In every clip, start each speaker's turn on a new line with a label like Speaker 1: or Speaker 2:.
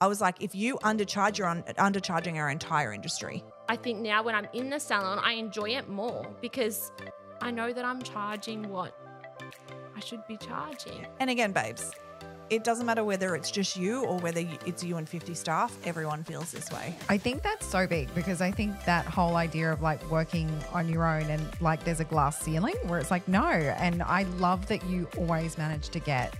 Speaker 1: I was like, if you undercharge, you're undercharging our entire industry.
Speaker 2: I think now when I'm in the salon, I enjoy it more because I know that I'm charging what I should be charging.
Speaker 1: And again, babes, it doesn't matter whether it's just you or whether it's you and 50 staff. Everyone feels this way.
Speaker 3: I think that's so big because I think that whole idea of like working on your own and like there's a glass ceiling where it's like, no. And I love that you always manage to get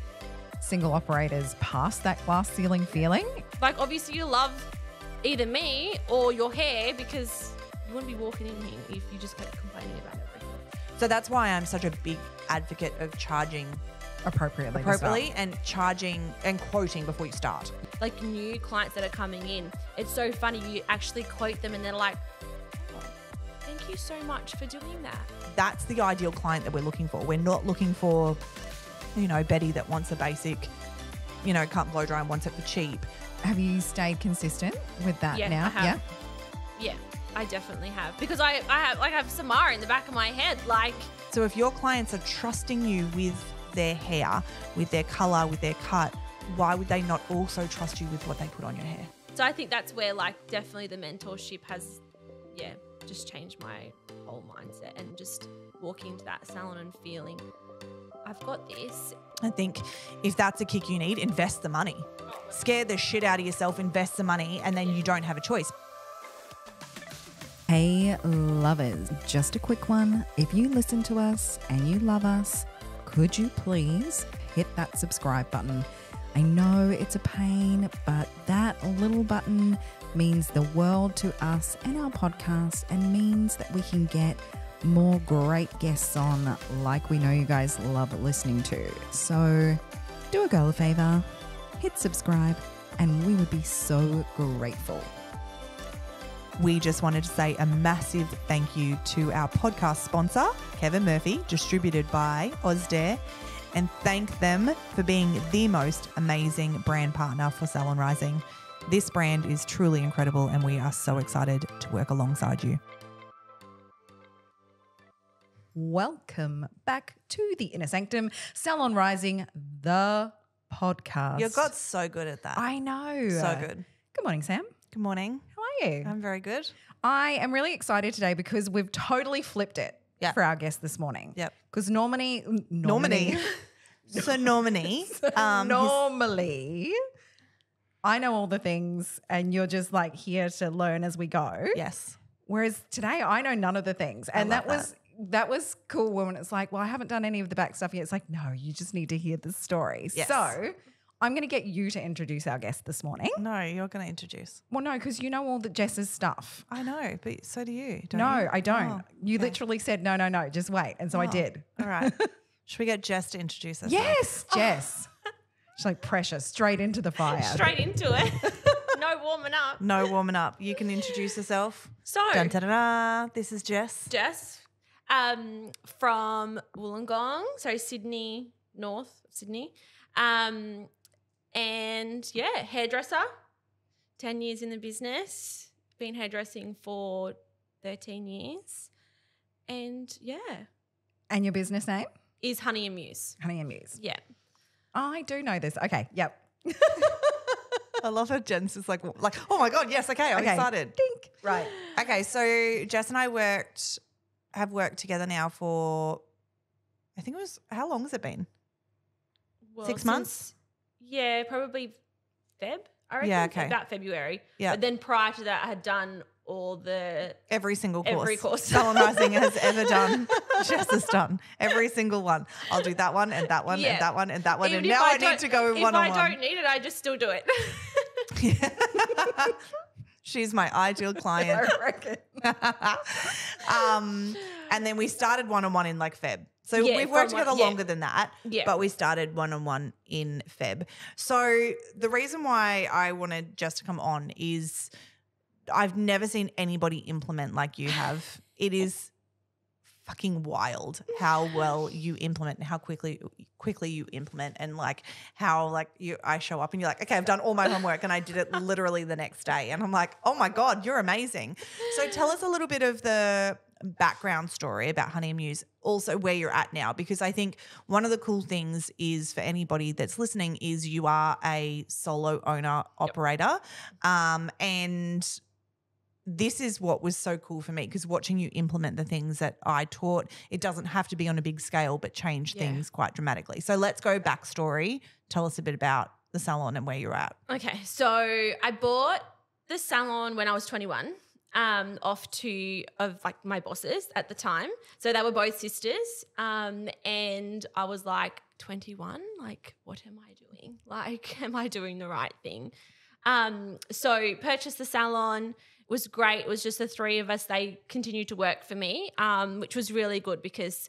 Speaker 3: single operators past that glass ceiling feeling.
Speaker 2: Like obviously you love either me or your hair because you wouldn't be walking in here if you just kept complaining about everything.
Speaker 1: So that's why I'm such a big advocate of charging
Speaker 3: appropriately
Speaker 1: and charging and quoting before you start.
Speaker 2: Like new clients that are coming in, it's so funny. You actually quote them and they're like, oh, thank you so much for doing that.
Speaker 1: That's the ideal client that we're looking for. We're not looking for, you know, Betty that wants a basic, you know, cut and blow dry and wants it for cheap.
Speaker 3: Have you stayed consistent with that now?
Speaker 2: I have. Yeah, I definitely have. Because I have Samara in the back of my head. Like,
Speaker 1: so if your clients are trusting you with their hair, with their colour, with their cut, why would they not also trust you with what they put on your hair?
Speaker 2: So I think that's where like definitely the mentorship has, just changed my whole mindset and just walking into that salon and feeling I've got this.
Speaker 1: I think if that's a kick you need, invest the money. Scare the shit out of yourself, invest the money, and then you don't have a choice.
Speaker 3: Hey lovers, just a quick one. If you listen to us and you love us, could you please hit that subscribe button? I know it's a pain, but that little button means the world to us and our podcast and means that we can get more great guests on like we know you guys love listening to. So do a girl a favor, hit subscribe, and we would be so grateful.
Speaker 1: We just wanted to say a massive thank you to our podcast sponsor, Kevin Murphy, distributed by Ozdair, and thank them for being the most amazing brand partner for Salon Rising. This brand is truly incredible and we are so excited to work alongside you.
Speaker 3: Welcome back to the Inner Sanctum, Salon Rising, the podcast.
Speaker 1: You got so good at that.
Speaker 3: I know.
Speaker 1: So good.
Speaker 3: Good morning, Sam.
Speaker 1: Good morning.
Speaker 3: How are you?
Speaker 1: I'm very good.
Speaker 3: I am really excited today because we've totally flipped it for our guest this morning.
Speaker 1: Yep.
Speaker 3: Because normally,
Speaker 1: normally,
Speaker 3: I know all the things and you're just like here to learn as we go.
Speaker 1: Yes.
Speaker 3: Whereas today I know none of the things. And that was cool when it's like, well, I haven't done any of the back stuff yet. It's like, no, you just need to hear the story.
Speaker 1: Yes.
Speaker 3: So I'm going to get you to introduce our guest this morning.
Speaker 1: No, you're going to introduce.
Speaker 3: Well, no, because you know all the Jess's stuff.
Speaker 1: I know, but so do you, don't
Speaker 3: No,
Speaker 1: you?
Speaker 3: I don't.
Speaker 1: Oh,
Speaker 3: you
Speaker 1: okay.
Speaker 3: literally said, no, just wait. And so I did.
Speaker 1: All right. Should we get Jess to introduce herself?
Speaker 3: Yes, Jess. She's like precious, straight into the fire.
Speaker 2: Straight into it. No warming up.
Speaker 1: No warming up. You can introduce yourself.
Speaker 2: So,
Speaker 1: Dun, da, da, da. This is Jess.
Speaker 2: Jess, from Wollongong, so Sydney, North Sydney. And yeah, hairdresser, 10 years in the business, been hairdressing for 13 years. And yeah.
Speaker 3: And your business name?
Speaker 2: Is Honey and Muse.
Speaker 3: Honey and Muse.
Speaker 2: Yeah.
Speaker 3: I do know this. Okay, yep.
Speaker 1: I love how Jen's just like, oh my God, yes, okay, I'm excited.
Speaker 3: Dink. Right.
Speaker 1: Okay, so Jess and I have worked together now for, I think it was, how long has it been?
Speaker 2: Well,
Speaker 1: 6 months?
Speaker 2: Yeah, probably Feb, I reckon.
Speaker 1: Yeah, okay.
Speaker 2: About February.
Speaker 1: Yeah.
Speaker 2: But then prior to that, I had done
Speaker 1: every single course.
Speaker 2: Every course.
Speaker 1: Salon Rising has ever done. Jess has done every single one. I'll do that one and that one and that one and that one.
Speaker 2: Even
Speaker 1: and now I need to go one-on-one.
Speaker 2: If I don't need it, I just still do it.
Speaker 1: She's my ideal client.
Speaker 3: I reckon.
Speaker 1: And then we started one-on-one in like Feb. So
Speaker 2: Yeah,
Speaker 1: we've worked
Speaker 2: from
Speaker 1: together
Speaker 2: one-
Speaker 1: longer than that,
Speaker 2: Yeah.
Speaker 1: but we started one-on-one in Feb. So the reason why I wanted Jess to come on is I've never seen anybody implement like you have. It is fucking wild how well you implement and how quickly you implement, and like how like I show up and you're like, okay, I've done all my homework and I did it literally the next day. And I'm like, oh my God, you're amazing. So tell us a little bit of the background story about Honey and Muse, also where you're at now, because I think one of the cool things is for anybody that's listening is you are a solo owner operator, and this is what was so cool for me, because watching you implement the things that I taught, it doesn't have to be on a big scale, but change things quite dramatically. So let's go backstory. Tell us a bit about the salon and where you're at.
Speaker 2: Okay, so I bought the salon when I was 21, off two of like my bosses at the time. So they were both sisters, and I was like 21, like what am I doing? Like, am I doing the right thing? So purchased the salon. Was great. It was just the three of us. They continued to work for me, which was really good because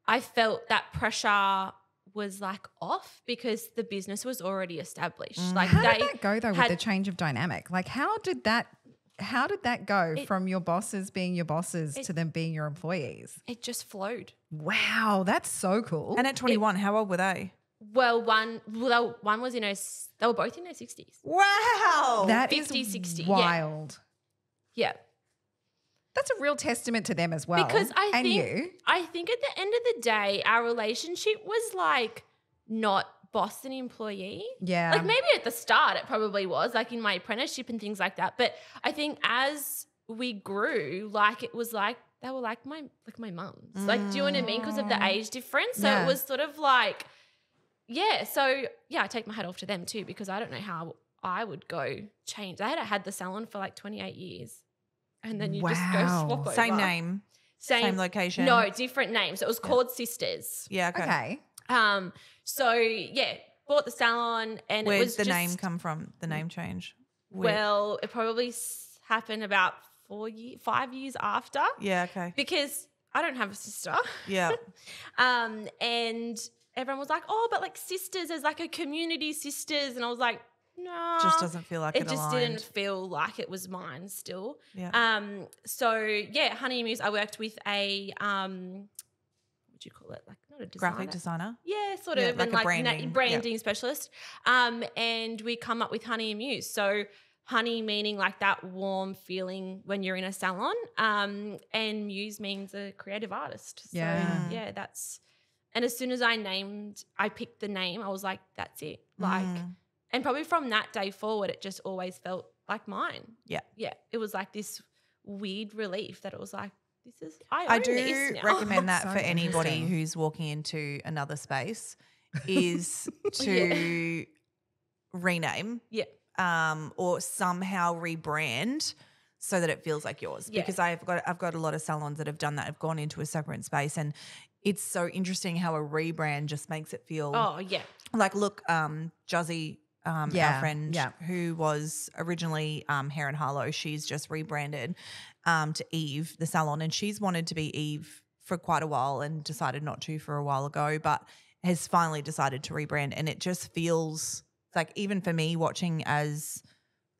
Speaker 2: I felt that pressure was like off because the business was already established. Like,
Speaker 3: how did that go though with the change of dynamic? Like, how did that go from your bosses being your bosses to them being your employees?
Speaker 2: It just flowed.
Speaker 3: Wow, that's so cool.
Speaker 1: And at 21, how old were they?
Speaker 2: Well, one was in they were both in their 60s.
Speaker 1: Wow.
Speaker 3: That
Speaker 2: 50,
Speaker 3: is
Speaker 2: 60,
Speaker 3: wild.
Speaker 2: Yeah.
Speaker 3: That's a real testament to them as well.
Speaker 2: Because I think at the end of the day, our relationship was like not boss and employee.
Speaker 3: Yeah.
Speaker 2: Like maybe at the start it probably was, like in my apprenticeship and things like that. But I think as we grew, like it was like they were like my mums. Like, do you know what I mean? Because of the age difference. So it was sort of like, so I take my hat off to them too, because I don't know how I would go change. I had the salon for like 28 years. And then you just go swap over.
Speaker 1: Same name, same location.
Speaker 2: No, different names. It was called Sisters.
Speaker 1: Yeah, okay.
Speaker 2: So bought the salon, and
Speaker 1: Where
Speaker 2: it was
Speaker 1: did the name come from? The name change.
Speaker 2: Well, it probably happened about 5 years after.
Speaker 1: Yeah, okay.
Speaker 2: Because I don't have a sister.
Speaker 1: Yeah.
Speaker 2: And everyone was like, "Oh, but like Sisters as like a community sisters," and I was like, no,
Speaker 1: just doesn't feel like it
Speaker 2: just
Speaker 1: aligned.
Speaker 2: didn't feel like it was mine still.
Speaker 1: Yeah.
Speaker 2: Honey and Muse, I worked with a what do you call it? Like not a designer.
Speaker 1: Graphic designer.
Speaker 2: Yeah, sort of,
Speaker 1: like
Speaker 2: and
Speaker 1: a branding,
Speaker 2: branding specialist. And we come up with Honey and Muse. So honey meaning like that warm feeling when you're in a salon, and Muse means a creative artist. So that's. And as soon as I picked the name, I was like, that's it. Like. And probably from that day forward, it just always felt like mine.
Speaker 1: Yeah.
Speaker 2: Yeah. It was like this weird relief that it was like, I
Speaker 1: do
Speaker 2: this now.
Speaker 1: recommend that
Speaker 3: So
Speaker 1: for anybody
Speaker 3: interesting.
Speaker 1: who's walking into another space is to rename or somehow rebrand so that it feels like yours.
Speaker 2: Yeah.
Speaker 1: Because I've got a lot of salons that have done that, have gone into a separate space, and it's so interesting how a rebrand just makes it feel like, look, Juzzy, our friend who was originally Hair and Harlow, she's just rebranded to Eve, the salon, and she's wanted to be Eve for quite a while and decided not to for a while ago, but has finally decided to rebrand. And it just feels like, even for me watching as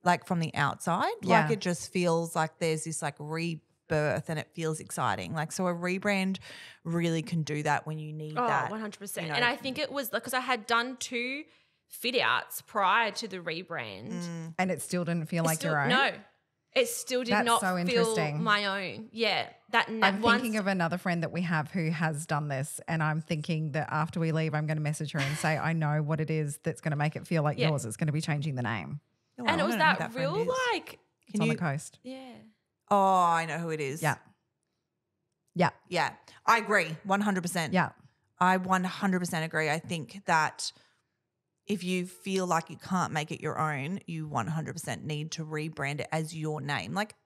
Speaker 1: like from the outside, like it just feels like there's this like rebirth and it feels exciting. Like, so a rebrand really can do that when you need that.
Speaker 2: 100%.
Speaker 1: You know.
Speaker 2: And I think it was because I had done 2 fit outs prior to the rebrand.
Speaker 3: And it still didn't feel like your own?
Speaker 2: No, it still did
Speaker 3: That's
Speaker 2: not
Speaker 3: so
Speaker 2: feel
Speaker 3: interesting.
Speaker 2: my own. Yeah.
Speaker 3: I'm thinking of another friend that we have who has done this, and I'm thinking that after we leave, I'm going to message her and say, I know what it is that's going to make it feel like yours. It's going to be changing the name.
Speaker 1: Oh,
Speaker 2: and
Speaker 1: I
Speaker 2: it was
Speaker 1: don't know who
Speaker 2: that
Speaker 1: friend
Speaker 2: real
Speaker 1: is.
Speaker 2: like,
Speaker 3: It's on the coast.
Speaker 2: yeah.
Speaker 1: Oh, I know who it is.
Speaker 3: Yeah. Yeah.
Speaker 1: Yeah. I agree 100%.
Speaker 3: Yeah.
Speaker 1: I 100% agree. I think that if you feel like you can't make it your own, you 100% need to rebrand it as your name. Like,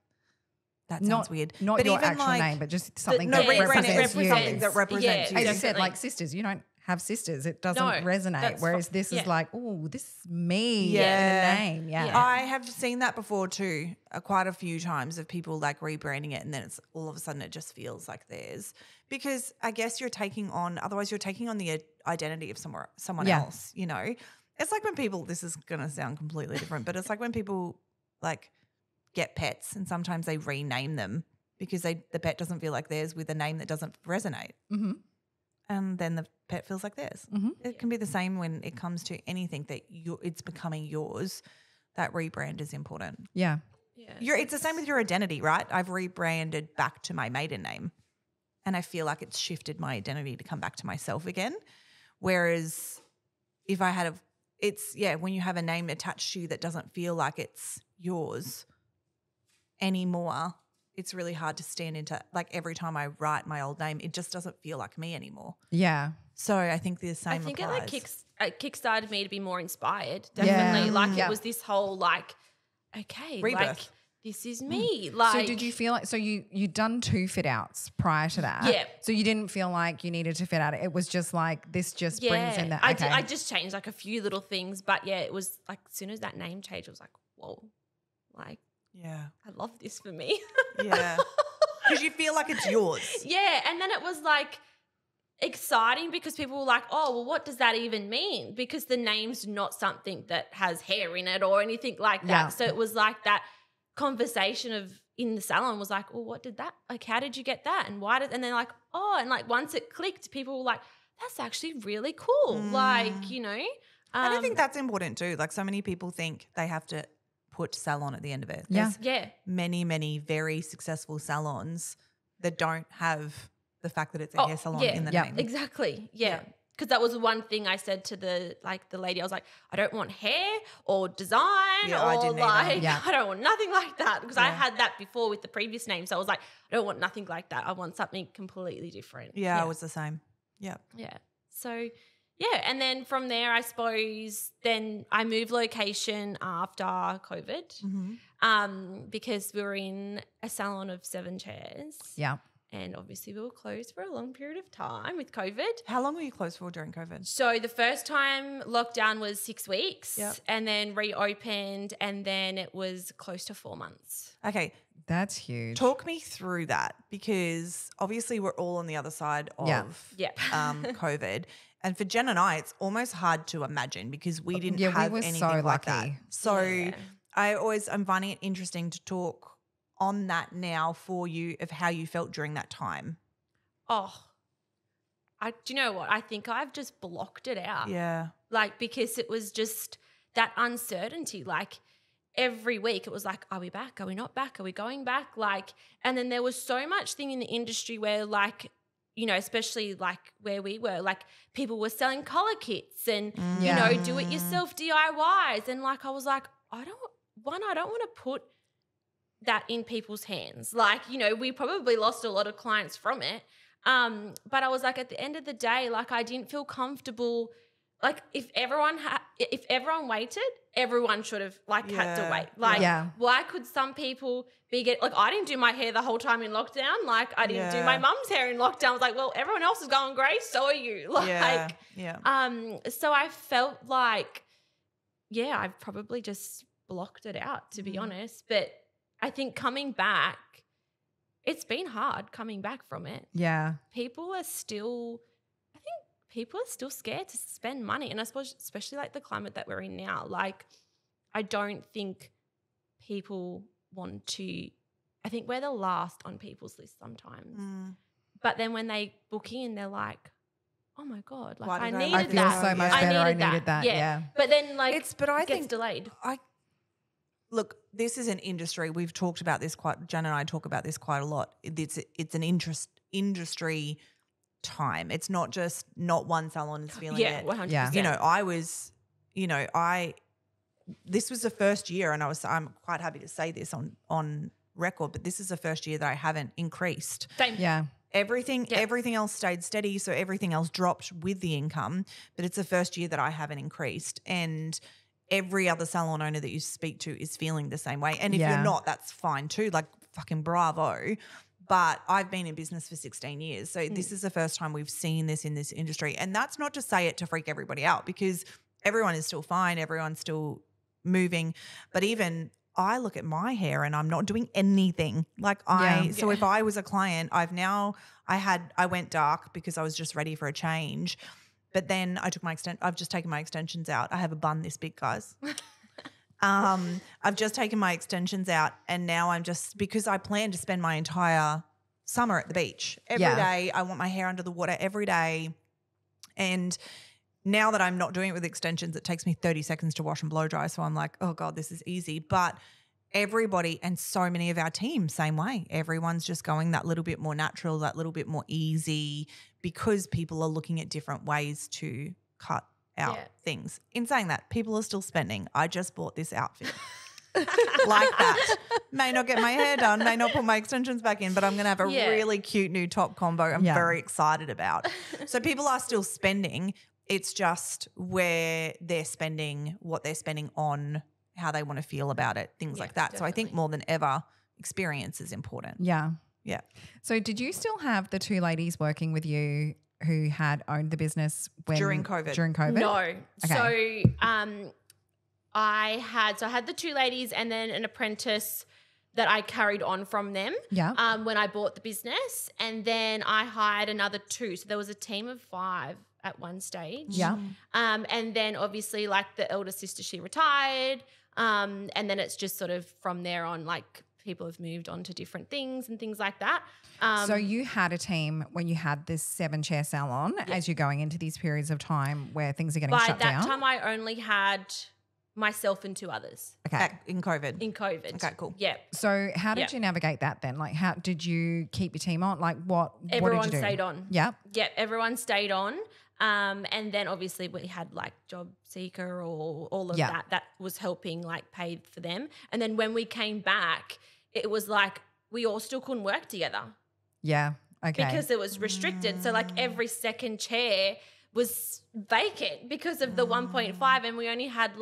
Speaker 1: that sounds weird.
Speaker 3: Not
Speaker 1: but
Speaker 3: your
Speaker 1: even
Speaker 3: actual
Speaker 1: like,
Speaker 3: name, but just something
Speaker 1: no,
Speaker 3: that
Speaker 1: rebrand it
Speaker 3: represents
Speaker 1: as
Speaker 3: you.
Speaker 1: something that represents you.
Speaker 3: As you said,
Speaker 2: definitely.
Speaker 3: like sisters, you don't have sisters. It doesn't
Speaker 2: No,
Speaker 3: resonate.
Speaker 2: that's
Speaker 3: Whereas this is like, oh, this is me in a name. Yeah.
Speaker 1: I have seen that before too, quite a few times, of people like rebranding it and then it's all of a sudden it just feels like theirs. Because I guess you're taking on the identity of someone else, you know. It's like when people, this is going to sound completely different, but it's like when people like get pets and sometimes they rename them because the pet doesn't feel like theirs with a name that doesn't resonate.
Speaker 3: Mm-hmm.
Speaker 1: And then the pet feels like theirs.
Speaker 3: Mm-hmm.
Speaker 1: It can be the same when it comes to anything that it's becoming yours. That rebrand is important.
Speaker 3: Yeah.
Speaker 1: It's the same with your identity, right? I've rebranded back to my maiden name and I feel like it's shifted my identity to come back to myself again. Whereas if I had when you have a name attached to you that doesn't feel like it's yours anymore, it's really hard to stand into, like every time I write my old name, it just doesn't feel like me anymore.
Speaker 3: Yeah.
Speaker 1: So I think the same
Speaker 2: I think
Speaker 1: applies.
Speaker 2: it kickstarted me to be more inspired. Definitely. Like
Speaker 3: Yeah.
Speaker 2: it was this whole like, okay,
Speaker 1: Rebirth.
Speaker 2: like this is me. Like,
Speaker 3: So did you feel like, so you'd done 2 fit outs prior to that?
Speaker 2: Yeah.
Speaker 3: So you didn't feel like you needed to fit out. It was just like, this just brings in that. Okay.
Speaker 2: I just changed like a few little things, but yeah, it was like as soon as that name changed, it was like, whoa, like
Speaker 1: Yeah.
Speaker 2: I love this for me.
Speaker 1: Yeah. Because you feel like it's yours.
Speaker 2: Yeah, and then it was like exciting because people were like, oh, well, what does that even mean? Because the name's not something that has hair in it or anything like that.
Speaker 3: Yeah.
Speaker 2: So it was like that conversation in the salon was like, well, what did that, like, how did you get that? And why did, and then like, oh, and like once it clicked, people were like, that's actually really cool. Like, you know.
Speaker 1: And I think that's important too. Like so many people think they have to put salon at the end of it.
Speaker 3: Yeah.
Speaker 1: There's many, many very successful salons that don't have the fact that it's a hair salon in the name.
Speaker 2: Exactly. Yeah. Because that was one thing I said to the lady. I was like, I don't want hair or design
Speaker 1: I
Speaker 2: or
Speaker 1: didn't either.
Speaker 2: like, I don't want nothing like that because I had that before with the previous name. So I was like, I don't want nothing like that. I want something completely different.
Speaker 1: Yeah, I was the same. Yeah.
Speaker 2: Yeah. So, yeah. And then from there, I suppose then I moved location after COVID because we were in a salon of 7 chairs.
Speaker 3: Yeah.
Speaker 2: And obviously we were closed for a long period of time with COVID.
Speaker 1: How long were you closed for during COVID?
Speaker 2: So the first time lockdown was 6 weeks
Speaker 1: Yep.
Speaker 2: and then reopened and then it was close to 4 months.
Speaker 1: Okay.
Speaker 3: That's huge.
Speaker 1: Talk me through that because obviously we're all on the other side of COVID. And for Jen and I, it's almost hard to imagine because we didn't have anything like that. So I'm finding it interesting to talk on that now for you of how you felt during that time.
Speaker 2: Oh, do you know what? I think I've just blocked it out.
Speaker 1: Yeah.
Speaker 2: Like because it was just that uncertainty. Like every week it was like, are we back? Are we not back? Are we going back? Like, and then there was so much thing in the industry where like, you know, especially like where we were, like people were selling color kits and, you know, do it yourself DIYs. And like, I was like, I don't want to put that in people's hands. Like, you know, we probably lost a lot of clients from it. But I was like, at the end of the day, like I didn't feel comfortable. Like if everyone waited, everyone should have like had to wait. Like why could some people like I didn't do my hair the whole time in lockdown. Like I didn't do my mum's hair in lockdown. I was like, well, everyone else is going great. So are you. Like, so I felt like, I've probably just blocked it out to be honest. But I think coming back, it's been hard coming back from it.
Speaker 3: Yeah.
Speaker 2: People are still scared to spend money. And I suppose especially like the climate that we're in now, like I don't think people want to, I think we're the last on people's list sometimes. But then when they book in, they're like, oh my God, like I needed that.
Speaker 3: I feel so much better. I needed that. Yeah.
Speaker 2: But then like
Speaker 1: I
Speaker 2: it
Speaker 1: think
Speaker 2: gets delayed.
Speaker 1: Look, this is an industry. We've talked about this Jen and I talk about this quite a lot. It's an industry time. It's not just not one salon is feeling it.
Speaker 2: 100%.
Speaker 3: Yeah.
Speaker 1: You know, this was the first year and I'm quite happy to say this on record, but this is the first year that I haven't increased.
Speaker 2: Same.
Speaker 3: Yeah.
Speaker 1: Everything else stayed steady, so everything else dropped with the income, but it's the first year that I haven't increased. And every other salon owner that you speak to is feeling the same way. And if you're not, that's fine too. Like fucking bravo. But I've been in business for 16 years. So this is the first time we've seen this in this industry. And that's not to say it to freak everybody out because everyone is still fine. Everyone's still moving. But even I look at my hair and I'm not doing anything. Like so if I was a client, I went dark because I was just ready for a change. But then I've just taken my extensions out. I have a bun this big, guys. I've just taken my extensions out and now I'm just, because I plan to spend my entire summer at the beach. Every day I want my hair under the water every day. And now that I'm not doing it with extensions, it takes me 30 seconds to wash and blow dry. So I'm like, oh God, this is easy. But everybody and so many of our team, same way. Everyone's just going that little bit more natural, that little bit more easy because people are looking at different ways to cut out things. In saying that, people are still spending. I just bought this outfit. Like that. May not get my hair done, may not put my extensions back in, but I'm going to have a really cute new top combo I'm very excited about. So people are still spending. It's just where they're spending, what they're spending on, how they want to feel about it, things like that. Definitely. So I think more than ever, experience is important.
Speaker 3: Yeah.
Speaker 1: Yeah.
Speaker 3: So did you still have the two ladies working with you who had owned the business
Speaker 1: during COVID?
Speaker 3: During COVID?
Speaker 2: No.
Speaker 3: Okay.
Speaker 2: So I had the two ladies and then an apprentice that I carried on from them when I bought the business, and then I hired another two. So there was a team of 5 at one stage.
Speaker 3: Yeah.
Speaker 2: And then obviously like the elder sister, she retired. And then it's just sort of from there on, like people have moved on to different things and things like that.
Speaker 3: So you had a team when you had this 7-chair salon as you're going into these periods of time where things are getting shut down?
Speaker 2: By that time I only had myself and 2 others.
Speaker 3: Okay.
Speaker 1: In COVID?
Speaker 2: In COVID.
Speaker 1: Okay, cool.
Speaker 2: Yeah.
Speaker 3: So how did you navigate that then? Like how did you keep your team on? Like what
Speaker 2: Everyone
Speaker 3: did you do?
Speaker 2: stayed on.
Speaker 3: Yeah.
Speaker 2: Yeah, everyone stayed on. And then obviously we had like Job Seeker or all of that was helping like pay for them. And then when we came back, it was like we all still couldn't work together.
Speaker 3: Yeah. Okay.
Speaker 2: Because it was restricted. So like every second chair was vacant because of the 1.5, and we only had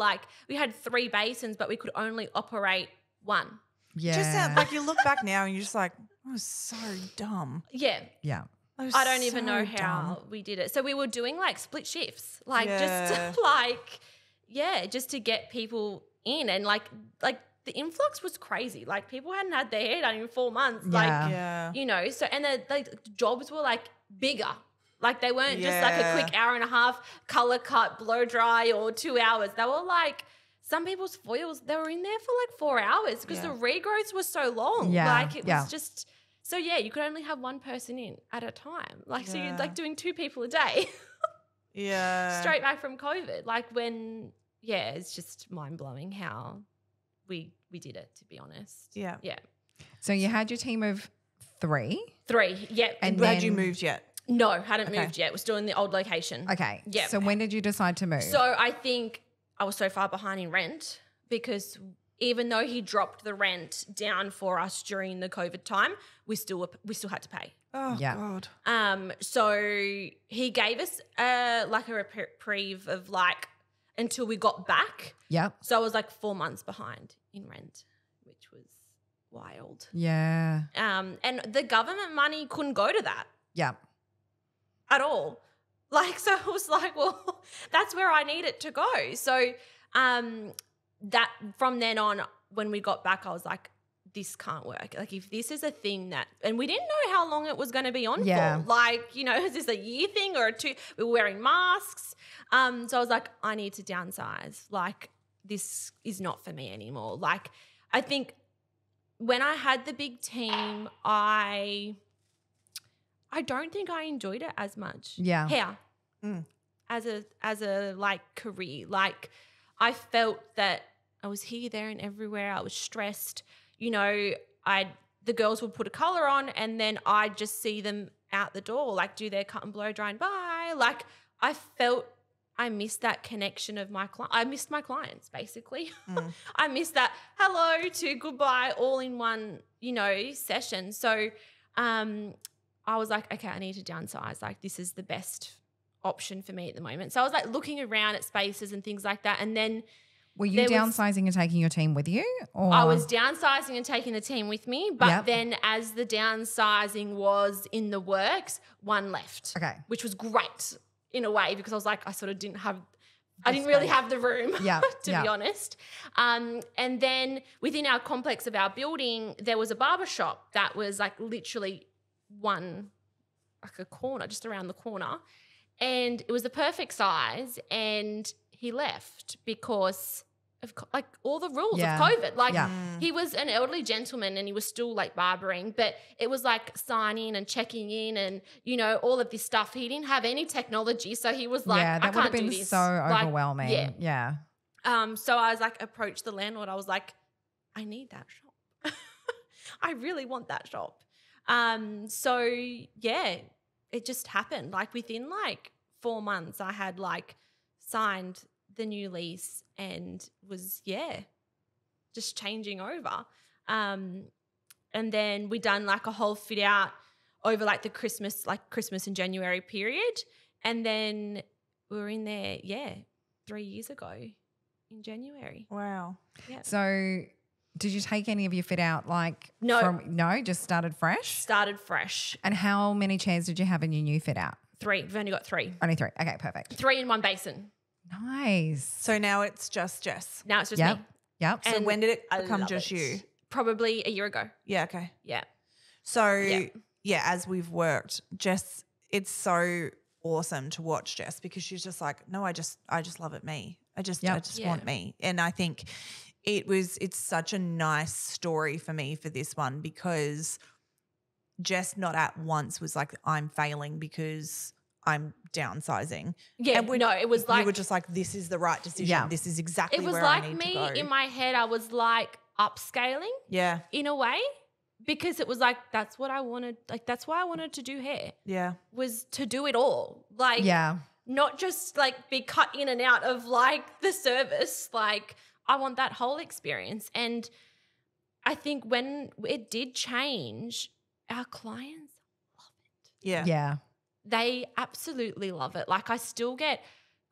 Speaker 2: we had 3 basins, but we could only operate 1.
Speaker 3: Yeah.
Speaker 1: Just sounds like you look back now and you're just like, I was so dumb.
Speaker 2: Yeah.
Speaker 3: Yeah.
Speaker 2: I don't even know how we did it. So we were doing like split shifts, just to get people in, and like the influx was crazy. Like people hadn't had their hair done in 4 months. You know, so and the jobs were like bigger. Like they weren't just like a quick hour and a half color cut, blow dry or 2 hours. They were like some people's foils, they were in there for like 4 hours because the regrowths were so long.
Speaker 3: Yeah.
Speaker 2: Like it was just so you could only have 1 person in at a time. Like so you're like doing 2 people a day. Straight back from COVID. Like when it's just mind blowing how we did it, to be honest.
Speaker 1: Yeah.
Speaker 2: Yeah.
Speaker 3: So you had your team of 3?
Speaker 2: 3, yeah.
Speaker 1: And had you moved yet?
Speaker 2: No, hadn't moved yet. We're still in the old location.
Speaker 3: Okay.
Speaker 2: Yeah.
Speaker 3: So when did you decide to move?
Speaker 2: So I think I was so far behind in rent because even though he dropped the rent down for us during the COVID time, we still had to pay.
Speaker 1: Oh God.
Speaker 2: So he gave us a reprieve of until we got back.
Speaker 3: Yep.
Speaker 2: So I was like 4 months behind in rent, which was wild.
Speaker 3: Yeah.
Speaker 2: And the government money couldn't go to that.
Speaker 3: Yeah.
Speaker 2: At all. So I was like, well, that's where I need it to go. So that from then on, when we got back, I was like, this can't work. Like if this is a thing and we didn't know how long it was going to be on for. Is this a year thing or a 2? We were wearing masks. So I was like, I need to downsize. Like this is not for me anymore. Like I think when I had the big team, I don't think I enjoyed it as much.
Speaker 3: Yeah.
Speaker 2: Hair. As a career. Like I felt that I was here, there and everywhere. I was stressed. You know, the girls would put a colour on and then I'd just see them out the door, do their cut and blow dry and bye. Like I felt I missed that connection of my client. I missed my clients basically. I missed that hello to goodbye all in one, session. So I was like, okay, I need to downsize. Like this is the best option for me at the moment. So I was looking around at spaces and things like that. And then
Speaker 3: were you downsizing and taking your team with you? Or?
Speaker 2: I was downsizing and taking the team with me. But then as the downsizing was in the works, 1 left.
Speaker 3: Okay.
Speaker 2: Which was great in a way because I was like, I sort of didn't really have the room, to be honest. And then within our complex of our building, there was a barber shop that was literally a corner, just around the corner. And it was the perfect size. And he left because of all the rules of COVID. He was an elderly gentleman and he was still barbering, but it was signing and checking in and, all of this stuff. He didn't have any technology. So he was
Speaker 3: that
Speaker 2: I
Speaker 3: would have
Speaker 2: can't
Speaker 3: been
Speaker 2: do this.
Speaker 3: so overwhelming. Yeah.
Speaker 2: So I was approached the landlord. I was like, I need that shop. I really want that shop. So yeah, it just happened. Like within like 4 months, I had like signed the new lease and was, just changing over. And then we done like a whole fit out over like the Christmas and January period. And then we were in there, 3 years ago in January.
Speaker 1: Wow.
Speaker 2: Yeah.
Speaker 3: So did you take any of your fit out like
Speaker 2: No.
Speaker 3: No, just started fresh?
Speaker 2: Started fresh.
Speaker 3: And how many chairs did you have in your new fit out?
Speaker 2: 3. We've only got 3.
Speaker 3: Only 3. Okay, perfect.
Speaker 2: 3 in one basin.
Speaker 3: Nice.
Speaker 1: So now it's just Jess.
Speaker 2: Now it's just
Speaker 3: Yep.
Speaker 2: me.
Speaker 3: Yep.
Speaker 1: So
Speaker 2: And
Speaker 1: when did it
Speaker 2: I
Speaker 1: become
Speaker 2: love
Speaker 1: just
Speaker 2: it.
Speaker 1: you?
Speaker 2: Probably a year ago.
Speaker 1: Yeah, okay.
Speaker 2: Yeah.
Speaker 1: So
Speaker 2: Yeah.
Speaker 1: as we've worked, Jess, it's so awesome to watch Jess because she's just like, no, I just love it me. I just want me. And I think it's such a nice story for me for this one because Jess not at once was like, I'm failing because I'm downsizing.
Speaker 2: Yeah,
Speaker 1: and
Speaker 2: it was like
Speaker 1: you were just like, this is the right decision.
Speaker 3: Yeah.
Speaker 1: This is exactly
Speaker 2: it was
Speaker 1: where
Speaker 2: like
Speaker 1: I need
Speaker 2: me
Speaker 1: to go.
Speaker 2: in my head. I was like upscaling
Speaker 1: Yeah,
Speaker 2: in a way because it was like that's what I wanted. Like that's why I wanted to do hair
Speaker 1: yeah,
Speaker 2: was to do it all. Like
Speaker 3: Yeah.
Speaker 2: not just like be cut in and out of like the service. Like I want that whole experience. And I think when it did change, our clients love it.
Speaker 1: yeah,
Speaker 3: Yeah.
Speaker 2: They absolutely love it. Like I still get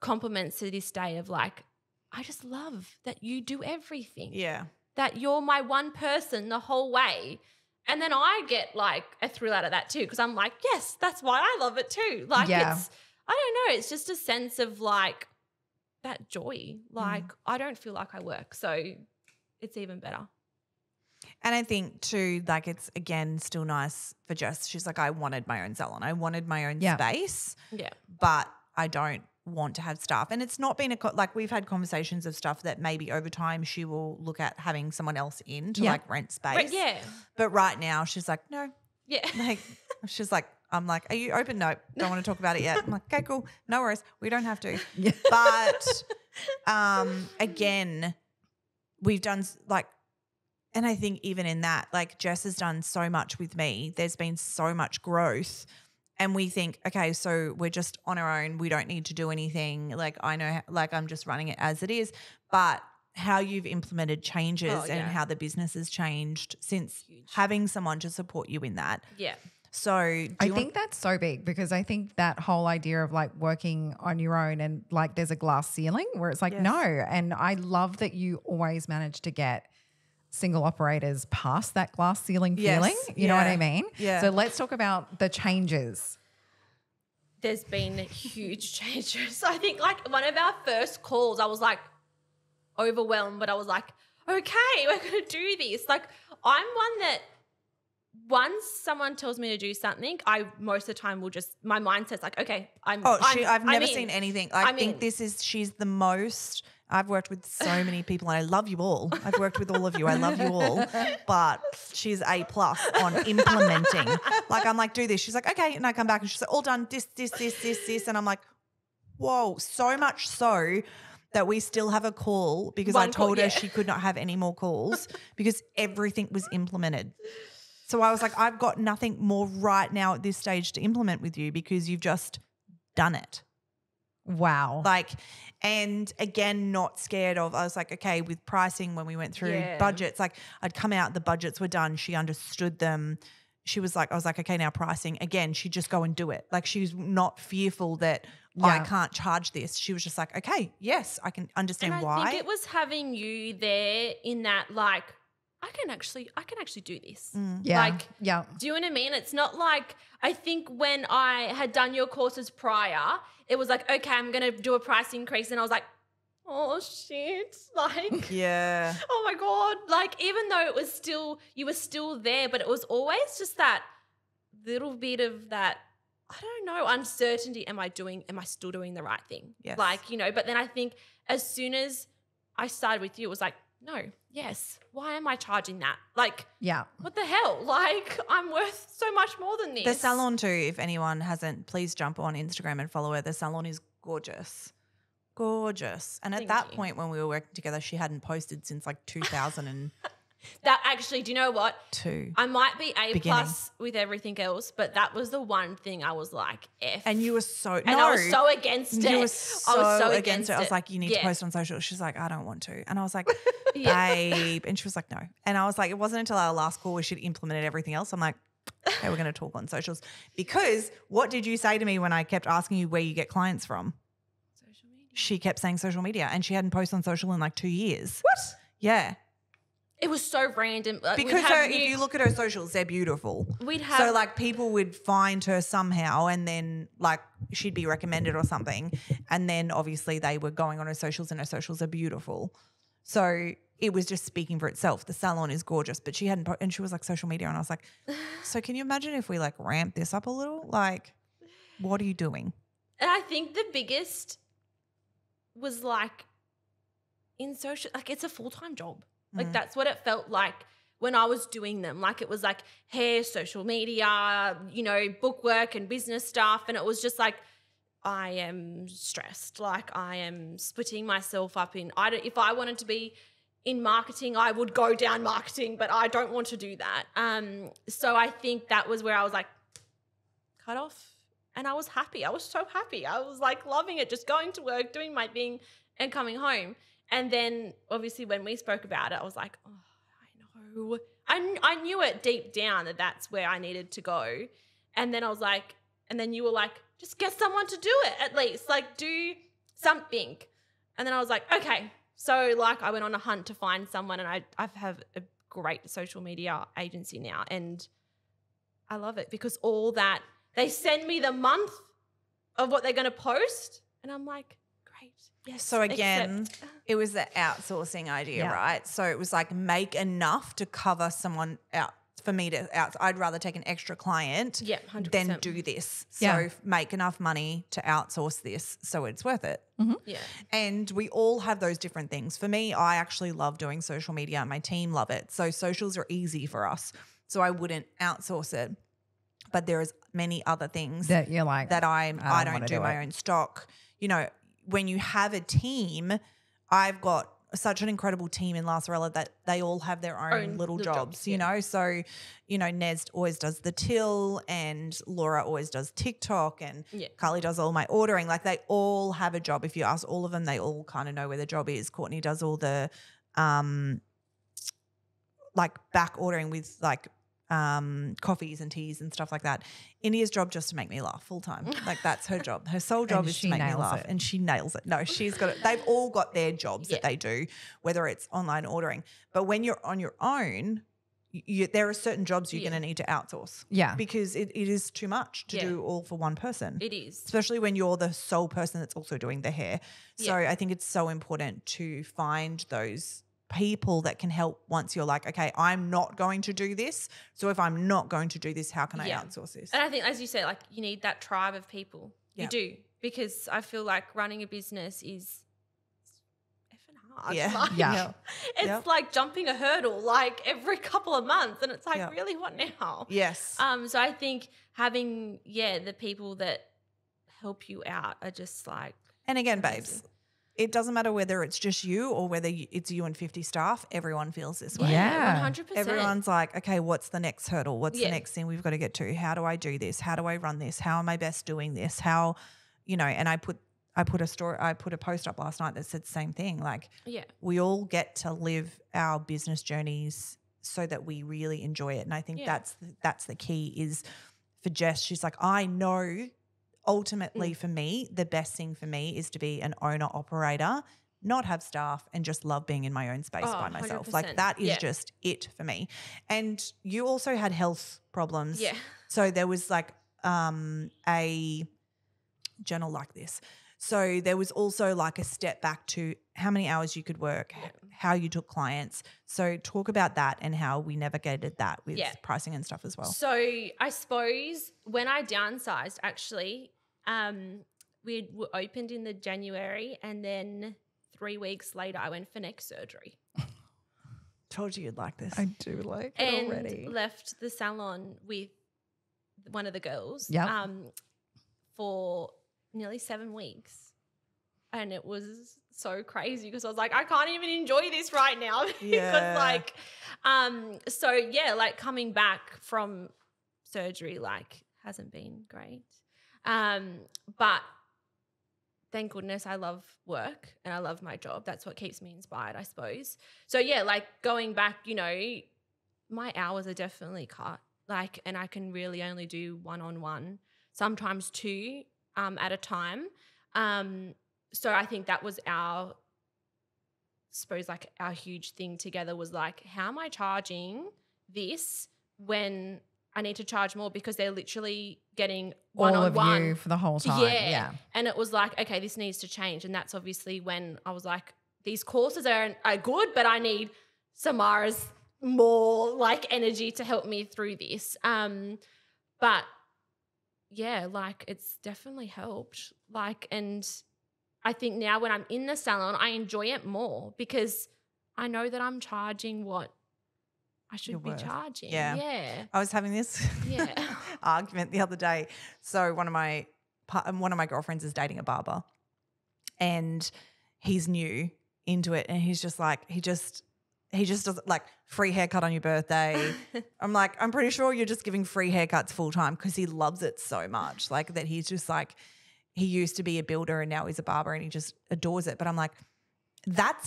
Speaker 2: compliments to this day of like, I just love that you do everything.
Speaker 1: yeah.
Speaker 2: That you're my one person the whole way. And then I get like a thrill out of that too because I'm like, yes, that's why I love it too. Like it's, I don't know, it's just a sense of like that joy. Like I don't feel like I work. So it's even better.
Speaker 1: And I think too, like it's again still nice for Jess. She's like, I wanted my own salon. I wanted my own space.
Speaker 2: Yeah.
Speaker 1: But I don't want to have staff. And it's not been like we've had conversations of stuff that maybe over time she will look at having someone else in to like rent space.
Speaker 2: But yeah.
Speaker 1: But right now she's like, no.
Speaker 2: Yeah.
Speaker 1: Like she's like, I'm like, are you open? No, don't want to talk about it yet. I'm like, okay, cool. No worries. We don't have to.
Speaker 3: Yeah.
Speaker 1: But again, we've done like, and I think even in that, like Jess has done so much with me. There's been so much growth. And we think, okay, so we're just on our own. We don't need to do anything. Like I know, like I'm just running it as it is. But how you've implemented changes and how the business has changed since having someone to support you in that.
Speaker 2: Yeah.
Speaker 1: So
Speaker 3: I think that's so big because I think that whole idea of like working on your own and like there's a glass ceiling where it's like, no. And I love that you always manage to get single operators past that glass ceiling feeling. You know what I mean?
Speaker 1: Yeah.
Speaker 3: So let's talk about the changes.
Speaker 2: There's been huge changes. I think like one of our first calls, I was like overwhelmed, but I was like, okay, we're going to do this. Like I'm one that once someone tells me to do something, I most of the time will just, my mindset's like, okay, I've
Speaker 1: never seen anything. I think she's the most, I've worked with so many people and I love you all. I've worked with all of you. I love you all. But she's A+ on implementing. Like I'm like, do this. She's like, okay. And I come back and she's like, all done, this. And I'm like, whoa, so much so that we still have a call because I told her she could not have any more calls because everything was implemented. So I was like, I've got nothing more right now at this stage to implement with you because you've just done it.
Speaker 3: Wow.
Speaker 1: Like, and again, not scared of, I was like, okay, with pricing when we went through budgets, like I'd come out, the budgets were done. She understood them. She was like, I was like, okay, now pricing. Again, she'd just go and do it. Like she was not fearful that I can't charge this. She was just like, okay, yes, I can understand why.
Speaker 2: I think it was having you there in that like, I can actually do this.
Speaker 3: Yeah.
Speaker 2: Like, do you know what I mean? It's not like, I think when I had done your courses prior, it was like, okay, I'm going to do a price increase. And I was like, oh shit. Like,
Speaker 1: yeah.
Speaker 2: Oh my God. Like, even though it was still, you were still there, but it was always just that little bit of that, I don't know, uncertainty. Am I still doing the right thing?
Speaker 1: Yes.
Speaker 2: Like, you know, but then I think as soon as I started with you, it was like, no, yes. Why am I charging that? Like, what the hell? Like, I'm worth so much more than this.
Speaker 1: The salon too, if anyone hasn't, please jump on Instagram and follow her. The salon is gorgeous. Gorgeous. And at that point when we were working together, she hadn't posted since like 2000 and
Speaker 2: That actually, do you know what?
Speaker 1: 2.
Speaker 2: I might be A
Speaker 1: Beginning.
Speaker 2: plus with everything else, but that was the one thing I was like, F.
Speaker 1: And you were so
Speaker 2: and I was so against it.
Speaker 1: You were
Speaker 2: I was so against it.
Speaker 1: I was like, you need to post on social. She's like, I don't want to. And I was like, babe. And she was like, no. And I was like, it wasn't until our last call where she'd implemented everything else. I'm like, okay, we're going to talk on socials. Because what did you say to me when I kept asking you where you get clients from?
Speaker 2: Social media.
Speaker 1: She kept saying social media, and she hadn't posted on social in like 2 years.
Speaker 3: What?
Speaker 1: Yeah.
Speaker 2: It was so random.
Speaker 1: Because if you look at her socials, they're beautiful.
Speaker 2: We'd have
Speaker 1: So like people would find her somehow, and then like she'd be recommended or something. And then obviously they were going on her socials, and her socials are beautiful. So it was just speaking for itself. The salon is gorgeous, but she hadn't and she was like social media. And I was like, so can you imagine if we like ramp this up a little? Like, what are you doing?
Speaker 2: And I think the biggest was like in social, like it's a full-time job. Like that's what it felt like when I was doing them. Like it was like hair, social media, you know, bookwork and business stuff. And it was just like, I am stressed. Like I am splitting myself up in, if I wanted to be in marketing, I would go down marketing, but I don't want to do that. So I think that was where I was like, cut off. And I was happy. I was so happy. I was like loving it, just going to work, doing my thing and coming home. And then obviously when we spoke about it, I was like, oh, I know. I knew it deep down that that's where I needed to go. And then I was like, and then you were like, just get someone to do it at least. Like do something. And then I was like, okay. So like I went on a hunt to find someone, and I have a great social media agency now. And I love it because all that, they send me the month of what they're going to post. And I'm like, great. Yes.
Speaker 1: So again, it was the outsourcing idea, right? So it was like make enough to cover someone out. For me to out, I'd rather take an extra client
Speaker 2: 100%.
Speaker 1: than do this. So make enough money to outsource this so it's worth it.
Speaker 3: Mm-hmm.
Speaker 2: Yeah.
Speaker 1: And we all have those different things. For me, I actually love doing social media. My team love it. So socials are easy for us. So I wouldn't outsource it. But there is many other things
Speaker 3: That you're like,
Speaker 1: that I don't
Speaker 3: wanna
Speaker 1: do my own stock. You know, when you have a team, I've got such an incredible team in Lasarella that they all have their own little jobs, you know. So, you know, Nez always does the till, and Laura always does TikTok, and Carly does all my ordering. Like they all have a job. If you ask all of them, they all kind of know where the job is. Courtney does all the like back ordering with like coffees and teas and stuff like that. India's job just to make me laugh full time. Like that's her job. Her sole job is to make me laugh, and she nails it. No, she's got it. They've all got their jobs that they do, whether it's online ordering. But when you're on your own, there are certain jobs you're going to need to outsource.
Speaker 3: Yeah.
Speaker 1: Because it is too much to do all for one person.
Speaker 2: It is.
Speaker 1: Especially when you're the sole person that's also doing the hair. So I think it's so important to find those people that can help once you're like, okay, I'm not going to do this. So if I'm not going to do this, how can I outsource this?
Speaker 2: And I think, as you said, like you need that tribe of people. You do. Because I feel like running a business is effing hard.
Speaker 1: Yeah.
Speaker 2: Like, it's like jumping a hurdle like every couple of months. And it's like, really, what now?
Speaker 1: Yes.
Speaker 2: So I think having, the people that help you out are just like.
Speaker 1: And again, babes, it doesn't matter whether it's just you or whether it's you and 50 staff. Everyone feels this way.
Speaker 3: Yeah.
Speaker 2: 100%.
Speaker 1: Everyone's like, okay, what's the next hurdle? What's the next thing we've got to get to? How do I do this? How do I run this? How am I best doing this? How, you know, and I put a post up last night that said the same thing. Like we all get to live our business journeys so that we really enjoy it. And I think that's the key is for Jess. She's like, I know ultimately for me, the best thing for me is to be an owner operator, not have staff, and just love being in my own space by myself.
Speaker 2: 100%.
Speaker 1: Like that is just it for me. And you also had health problems.
Speaker 2: Yeah.
Speaker 1: So there was like a journal like this. So there was also like a step back to how many hours you could work, how you took clients. So talk about that and how we navigated that with pricing and stuff as well.
Speaker 2: So I suppose when I downsized, actually, we were opened in the January, and then 3 weeks later I went for neck surgery.
Speaker 1: Told you you'd like this.
Speaker 3: I do like it
Speaker 2: and
Speaker 3: already.
Speaker 2: Left the salon with one of the girls
Speaker 3: Yep.
Speaker 2: for nearly 7 weeks. and it was so crazy because I was like, I can't even enjoy this right now
Speaker 1: Yeah.
Speaker 2: because like, so yeah, like coming back from surgery like hasn't been great. But thank goodness I love work and I love my job. That's what keeps me inspired, I suppose. So yeah, like going back, you know, my hours are definitely cut. Like, and I can really only do 1-on-1, sometimes 2 at a time. So I think that was our huge thing together was like, how am I charging this when I need to charge more because they're literally getting
Speaker 3: All
Speaker 2: one-on-one.
Speaker 3: of you for the whole time. Yeah.
Speaker 2: And it was like, okay, this needs to change. And that's obviously when I was like, these courses are good, but I need Samara's more like energy to help me through this. But yeah, like it's definitely helped. Like, and I think now when I'm in the salon, I enjoy it more because I know that I'm charging what I should be charging. Yeah.
Speaker 1: I was having this argument the other day. So one of my girlfriends is dating a barber and he's new into it and he's just like, he just does like free haircut on your birthday. I'm like, I'm pretty sure you're just giving free haircuts full time because he loves it so much. Like that he's just like, he used to be a builder and now he's a barber and he just adores it. But I'm like, that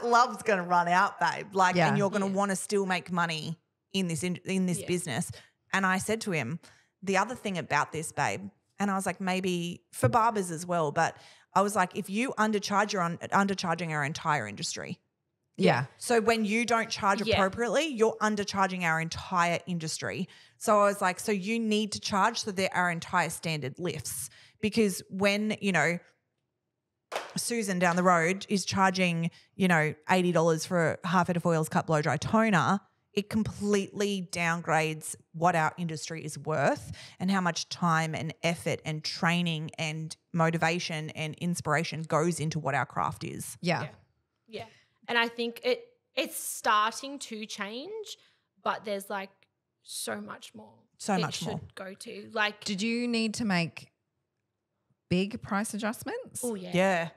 Speaker 1: love's going to run out, babe. Like, and you're going to want to still make money in this business. And I said to him, the other thing about this, babe, and I was like, maybe for barbers as well, but I was like, if you undercharge, you're undercharging our entire industry.
Speaker 3: Yeah.
Speaker 1: So when you don't charge appropriately, you're undercharging our entire industry. So I was like, so you need to charge so that our entire standard lifts. Because when, you know, Susan down the road is charging, you know, $80 for a half head of oils cut blow dry toner, it completely downgrades what our industry is worth and how much time and effort and training and motivation and inspiration goes into what our craft is.
Speaker 3: Yeah.
Speaker 2: Yeah. And I think it's starting to change, but there's like so much more. Should go to. Like,
Speaker 3: did you need to make big price adjustments?
Speaker 2: Oh yeah.
Speaker 1: Yeah.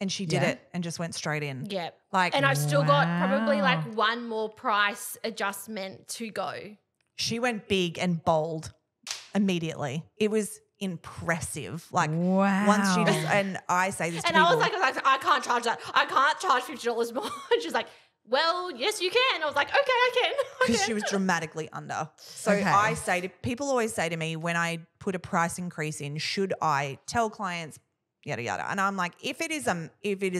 Speaker 1: And she did it and just went straight in.
Speaker 2: Yeah.
Speaker 1: Like,
Speaker 2: and I've still got probably like one more price adjustment to go.
Speaker 1: She went big and bold immediately. It was impressive. Like once she just, and I say this to people.
Speaker 2: And I was like, I can't charge that. I can't charge $50 more. And she's like, well, yes, you can. I was like, okay, I can.
Speaker 1: Because she was dramatically under. So I say to people always say to me when I put a price increase in, should I tell clients yada yada? And I'm like, if it is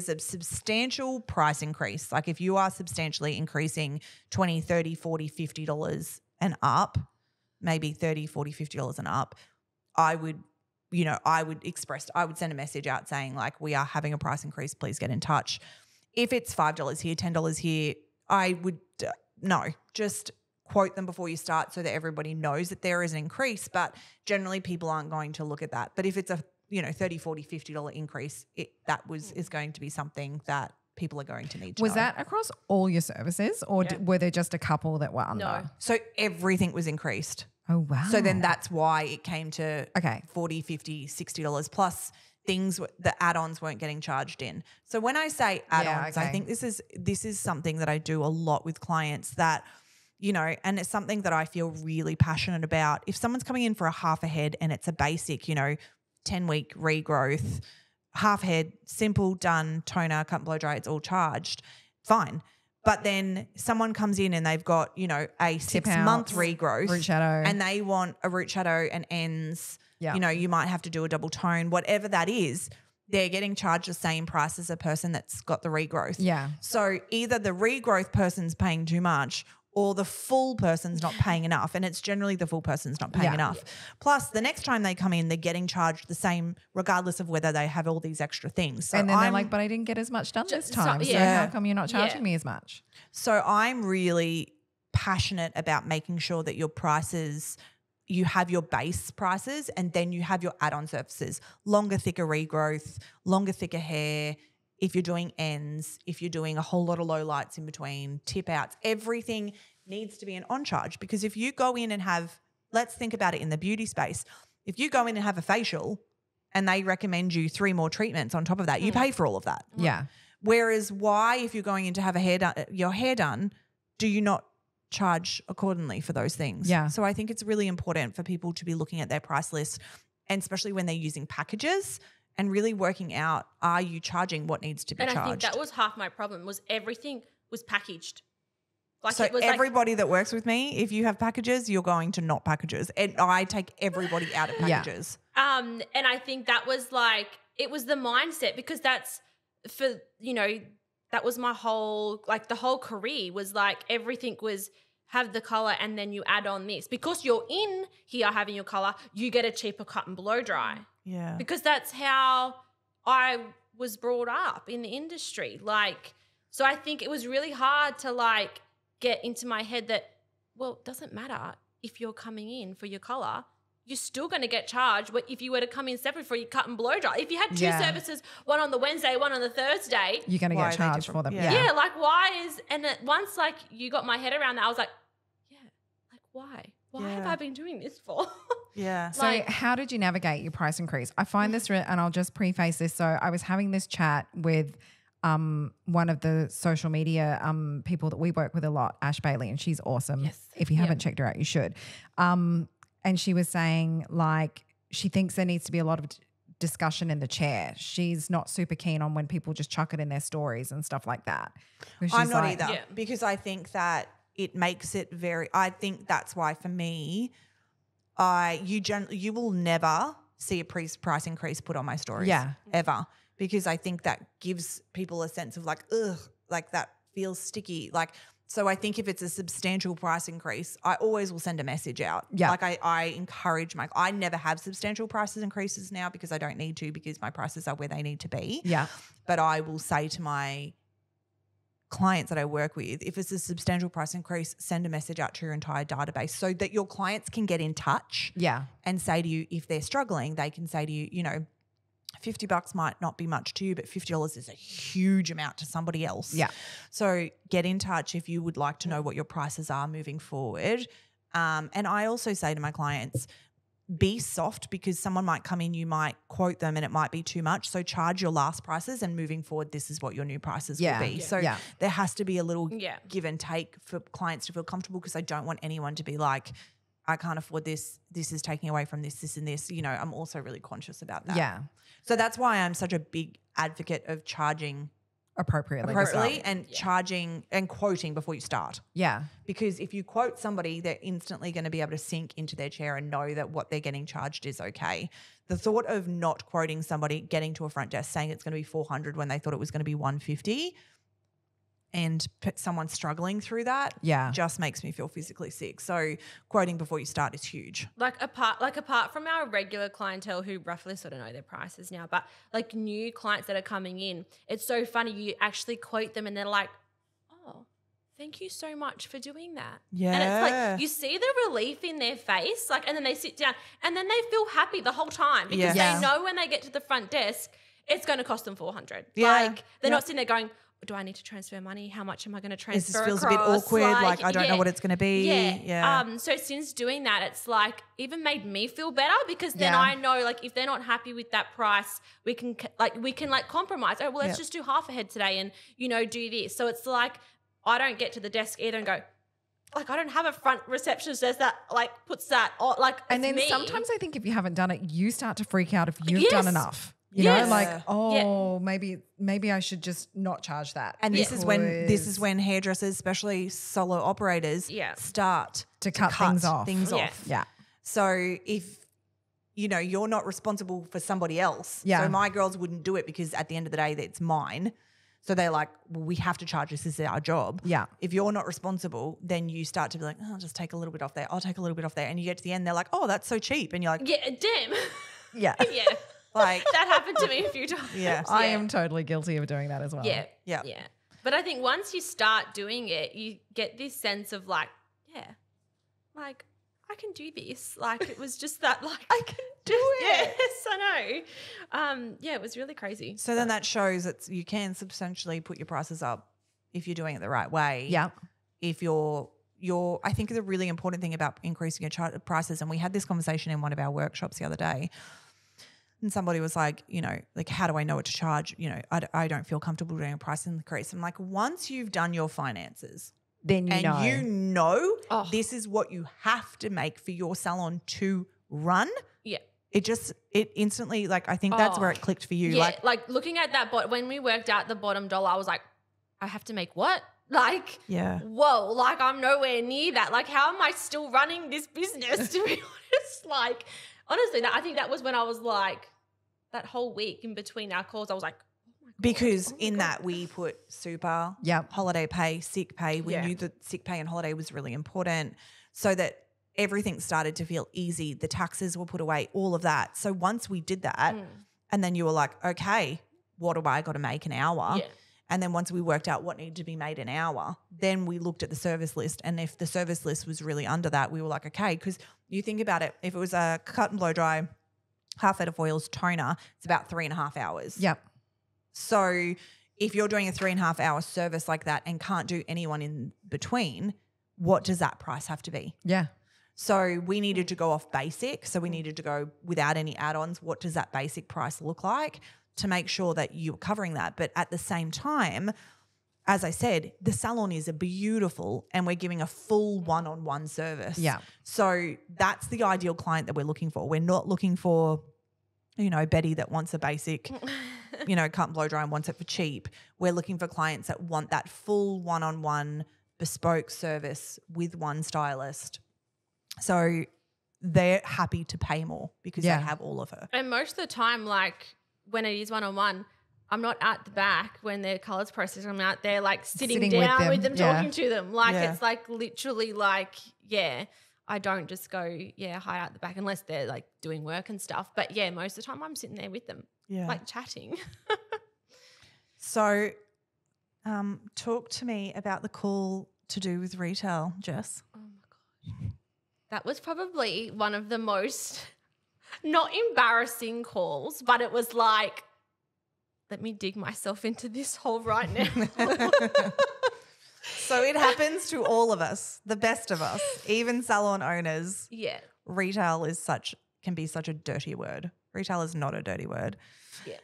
Speaker 1: a substantial price increase, like if you are substantially increasing $20, $30, $40, $50 and up, maybe $30, $40, $50 and up, I would send a message out saying like, we are having a price increase, please get in touch. If it's $5 here, $10 here, I would just quote them before you start so that everybody knows that there is an increase, but generally people aren't going to look at that. But if it's a $30, $40, $50 increase, is going to be something that people are going to need to know.
Speaker 3: Was that across all your services or were there just a couple that were under?
Speaker 2: No.
Speaker 1: So everything was increased.
Speaker 3: Oh, wow.
Speaker 1: So then that's why it came to $40, $50, $60 plus the add-ons weren't getting charged in. So when I say add-ons, I think this is something that I do a lot with clients that, you know, and it's something that I feel really passionate about. If someone's coming in for a half a head and it's a basic, 10-week regrowth, half head, simple, done, toner, cut and blow dry, it's all charged, fine. But then someone comes in and they've got, a 6-month regrowth.
Speaker 3: Root shadow.
Speaker 1: And they want a root shadow and ends.
Speaker 3: Yeah.
Speaker 1: You might have to do a double tone, whatever that is, they're getting charged the same price as a person that's got the regrowth.
Speaker 3: Yeah.
Speaker 1: So either the regrowth person's paying too much or the full person's not paying enough. And it's generally the full person's not paying enough. Plus, the next time they come in, they're getting charged the same regardless of whether they have all these extra things. So
Speaker 3: and then they're like, but I didn't get as much done this time. So how come you're not charging me as much?
Speaker 1: So I'm really passionate about making sure that your prices – you have your base prices and then you have your add-on services, longer, thicker regrowth, longer, thicker hair. If you're doing ends, if you're doing a whole lot of low lights in between, tip outs, everything needs to be an on charge because if you go in and have, let's think about it in the beauty space. If you go in and have a facial, and they recommend you 3 more treatments on top of that, you pay for all of that.
Speaker 3: Yeah.
Speaker 1: Whereas why, if you're going in to have your hair done, do you not charge accordingly for those things?
Speaker 3: Yeah.
Speaker 1: So I think it's really important for people to be looking at their price list, and especially when they're using packages, and really working out, are you charging what needs to be charged?
Speaker 2: I think that was half my problem, was everything was packaged. Like
Speaker 1: so
Speaker 2: it was
Speaker 1: everybody that works with me, if you have packages, you're going to not packages. And I take everybody out of packages.
Speaker 2: And I think that was like, it was the mindset, because that's for, that was my whole, like the whole career was like everything was have the colour and then you add on this. Because you're in here having your colour, you get a cheaper cut and blow dry.
Speaker 1: Yeah.
Speaker 2: Because that's how I was brought up in the industry. Like, so I think it was really hard to like get into my head that, well, it doesn't matter if you're coming in for your colour, you're still going to get charged if you were to come in separate for your cut and blow dry. If you had 2 services, one on the Wednesday, one on the Thursday,
Speaker 3: you're going to get charged for them.
Speaker 2: Yeah, like why once like you got my head around that, I was like, why? Why have I been doing this for?
Speaker 1: Yeah.
Speaker 3: So how did you navigate your price increase? I find this, and I'll just preface this. So I was having this chat with one of the social media people that we work with a lot, Ash Bailey, and she's awesome.
Speaker 2: Yes.
Speaker 3: If you haven't checked her out, you should. And she was saying like she thinks there needs to be a lot of discussion in the chair. She's not super keen on when people just chuck it in their stories and stuff like that.
Speaker 1: I'm not either, because I think that it makes it I think that's why for me, you will never see a price increase put on my stories.
Speaker 3: Yeah.
Speaker 1: Ever. Because I think that gives people a sense of like, ugh, like that feels sticky. Like, so I think if it's a substantial price increase, I always will send a message out.
Speaker 3: Yeah.
Speaker 1: Like I encourage I never have substantial prices increases now because I don't need to, because my prices are where they need to be.
Speaker 3: Yeah.
Speaker 1: But I will say to my clients that I work with, if it's a substantial price increase, send a message out to your entire database so that your clients can get in touch and say to you, if they're struggling, they can say to you, $50 might not be much to you, but $50 is a huge amount to somebody else.
Speaker 3: Yeah.
Speaker 1: So get in touch if you would like to know what your prices are moving forward. And I also say to my clients, be soft, because someone might come in, you might quote them and it might be too much. So charge your last prices, and moving forward, this is what your new prices will be. So there has to be a little give and take for clients to feel comfortable, because I don't want anyone to be like, I can't afford this. This is taking away from this and this. I'm also really conscious about that.
Speaker 3: Yeah.
Speaker 1: So that's why I'm such a big advocate of charging
Speaker 3: appropriately
Speaker 1: and charging and quoting before you start.
Speaker 3: Yeah.
Speaker 1: Because if you quote somebody, they're instantly going to be able to sink into their chair and know that what they're getting charged is okay. The thought of not quoting somebody, getting to a front desk saying it's going to be $400 when they thought it was going to be $150, and someone struggling through that just makes me feel physically sick. So quoting before you start is huge.
Speaker 2: Apart from our regular clientele who roughly sort of know their prices now, but like new clients that are coming in, it's so funny. You actually quote them and they're like, oh, thank you so much for doing that.
Speaker 1: Yeah.
Speaker 2: And it's like you see the relief in their face, like, and then they sit down and then they feel happy the whole time, because they know when they get to the front desk, it's going to cost them $400.
Speaker 1: Yeah.
Speaker 2: Like they're not sitting there going, do I need to transfer money? How much am I going to transfer across?
Speaker 1: This feels a bit awkward. Like I don't know what it's going to be.
Speaker 2: Yeah. So since doing that, it's like even made me feel better, because then I know like if they're not happy with that price, we can compromise. Oh, well, let's just do half a head today and, do this. So it's like I don't get to the desk either and go, like I don't have a front receptionist that like puts that on, like.
Speaker 3: And then
Speaker 2: me.
Speaker 3: Sometimes I think if you haven't done it, you start to freak out if you've done enough. You know, like, maybe I should just not charge that.
Speaker 1: And this is when hairdressers, especially solo operators, start
Speaker 3: to cut things off.
Speaker 1: Yeah. So if you're not responsible for somebody else. Yeah. So my girls wouldn't do it, because at the end of the day, it's mine. So they're like, well, we have to charge this. This is our job. Yeah. If you're not responsible, then you start to be like, oh, I'll just take a little bit off there. I'll take a little bit off there. And you get to the end, they're like, oh, that's so cheap. And you're like,
Speaker 2: yeah, damn.
Speaker 1: Yeah.
Speaker 2: Yeah. Like that happened to me a few times.
Speaker 1: Yeah.
Speaker 3: I am totally guilty of doing that as well.
Speaker 2: Yeah. But I think once you start doing it, you get this sense of like, like I can do this. Like it was just that like
Speaker 1: I can do it.
Speaker 2: Yes, I know. It was really crazy.
Speaker 1: So then that shows that you can substantially put your prices up if you're doing it the right way.
Speaker 3: Yeah.
Speaker 1: If I think the really important thing about increasing your prices, and we had this conversation in one of our workshops the other day, And somebody was like, like, how do I know what to charge? I don't feel comfortable doing a price increase. I'm like, once you've done your finances,
Speaker 3: Then you know.
Speaker 1: This is what you have to make for your salon to run.
Speaker 2: Yeah.
Speaker 1: It instantly, like, I think that's where it clicked for you.
Speaker 2: Yeah, like looking at that, when we worked out the bottom dollar, I was like, I have to make what? Like,
Speaker 1: yeah.
Speaker 2: Whoa, like I'm nowhere near that. Like, how am I still running this business, to be honest? Like, honestly, I think that was when I was like, that whole week in between our calls, I was like, oh my God.
Speaker 1: Because that we put super, holiday pay, sick pay. We knew that sick pay and holiday was really important so that everything started to feel easy. The taxes were put away, all of that. So once we did that and then you were like, okay, what do I got to make an hour?
Speaker 2: Yeah.
Speaker 1: And then once we worked out what needed to be made an hour, then we looked at the service list. And if the service list was really under that, we were like, okay, because you think about it, if it was a cut and blow dry, half head of oils, toner, it's about 3.5 hours.
Speaker 3: Yep.
Speaker 1: So if you're doing a 3.5 hour service like that and can't do anyone in between, what does that price have to be?
Speaker 3: Yeah.
Speaker 1: So we needed to go off basic. So we needed to go without any add-ons. What does that basic price look like to make sure that you're covering that? But at the same time, as I said, the salon is beautiful and we're giving a full one-on-one service.
Speaker 3: Yeah.
Speaker 1: So that's the ideal client that we're looking for. We're not looking for, Betty that wants a basic, cut and blow dry and wants it for cheap. We're looking for clients that want that full one-on-one bespoke service with one stylist. So they're happy to pay more because they have all of her.
Speaker 2: And most of the time, like when it is one-on-one, I'm not at the back when their colours processing. I'm out there like sitting down with them talking to them. Like it's like literally like, I don't just go, hi out the back unless they're like doing work and stuff. But most of the time I'm sitting there with them, like chatting.
Speaker 1: So talk to me about the call to do with retail, Jess.
Speaker 2: Oh my gosh. That was probably one of the most not embarrassing calls, but it was like, let me dig myself into this hole right now.
Speaker 1: So it happens to all of us, the best of us, even salon owners.
Speaker 2: Yeah.
Speaker 1: Retail can be such a dirty word. Retail is not a dirty word.
Speaker 2: Yeah.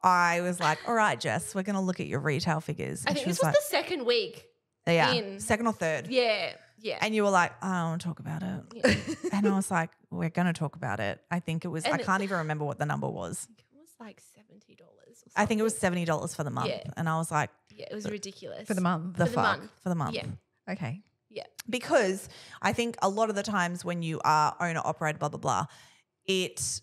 Speaker 1: I was like, all right, Jess, we're going to look at your retail figures.
Speaker 2: I think this was the second week.
Speaker 1: Yeah, second or third.
Speaker 2: Yeah, yeah.
Speaker 1: And you were like, I don't want to talk about it. Yeah. And I was like, we're going to talk about it. I think it was, I can't even remember what the number was.
Speaker 2: It was like $70 or something.
Speaker 1: I think it was $70 for the month.
Speaker 2: Yeah.
Speaker 1: And I was like.
Speaker 2: Yeah, it was ridiculous.
Speaker 3: For the month?
Speaker 1: For the month.
Speaker 2: Yeah.
Speaker 3: Okay.
Speaker 2: Yeah.
Speaker 1: Because I think a lot of the times when you are owner, operator, blah, blah, blah, it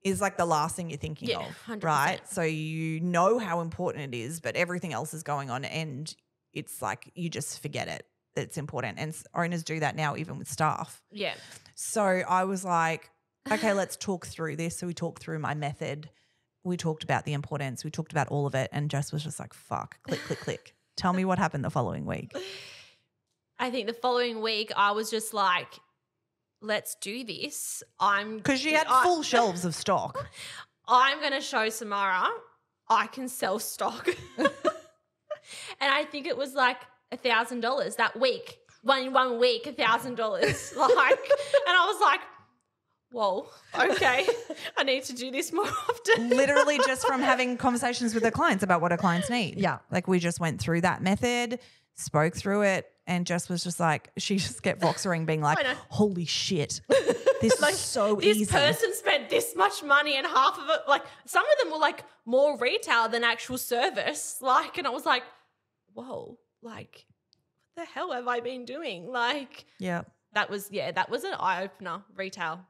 Speaker 1: is like the last thing you're thinking of,
Speaker 2: 100%.
Speaker 1: right? So you know how important it is, but everything else is going on and it's like you just forget it, that it's important. And owners do that now even with staff.
Speaker 2: Yeah.
Speaker 1: So I was like, okay, let's talk through this. So we talked through my method. We talked about the importance. We talked about all of it. And Jess was just like, fuck, click, click, click. Tell me what happened the following week.
Speaker 2: I think the following week I was just like, let's do this.
Speaker 1: Because she had full shelves of stock.
Speaker 2: I'm going to show Samara I can sell stock. And I think it was like $1,000 that week. One week, $1,000. Like, and I was like, whoa, okay, I need to do this more often.
Speaker 1: Literally just from having conversations with her clients about what her clients need.
Speaker 3: Yeah.
Speaker 1: Like we just went through that method, spoke through it, and Jess was just like, she just kept voxering being like, holy shit, this
Speaker 2: like,
Speaker 1: is so
Speaker 2: this
Speaker 1: easy.
Speaker 2: This person spent this much money and half of it, like some of them were like more retail than actual service. Like, and I was like, whoa, like what the hell have I been doing? Like,
Speaker 1: yeah,
Speaker 2: that was an eye-opener, retail.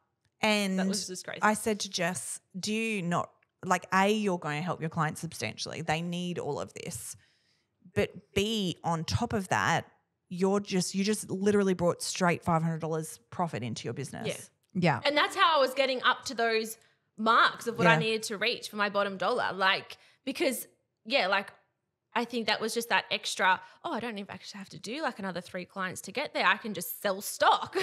Speaker 1: And
Speaker 2: that was just crazy.
Speaker 1: I said to Jess, do you not, like, A, you're going to help your clients substantially. They need all of this. But B, on top of that, you just literally brought straight $500 profit into your business.
Speaker 2: Yeah.
Speaker 3: Yeah.
Speaker 2: And that's how I was getting up to those marks of what I needed to reach for my bottom dollar. Like, because, like, I think that was just that extra, I don't even actually have to do like another 3 clients to get there. I can just sell stock.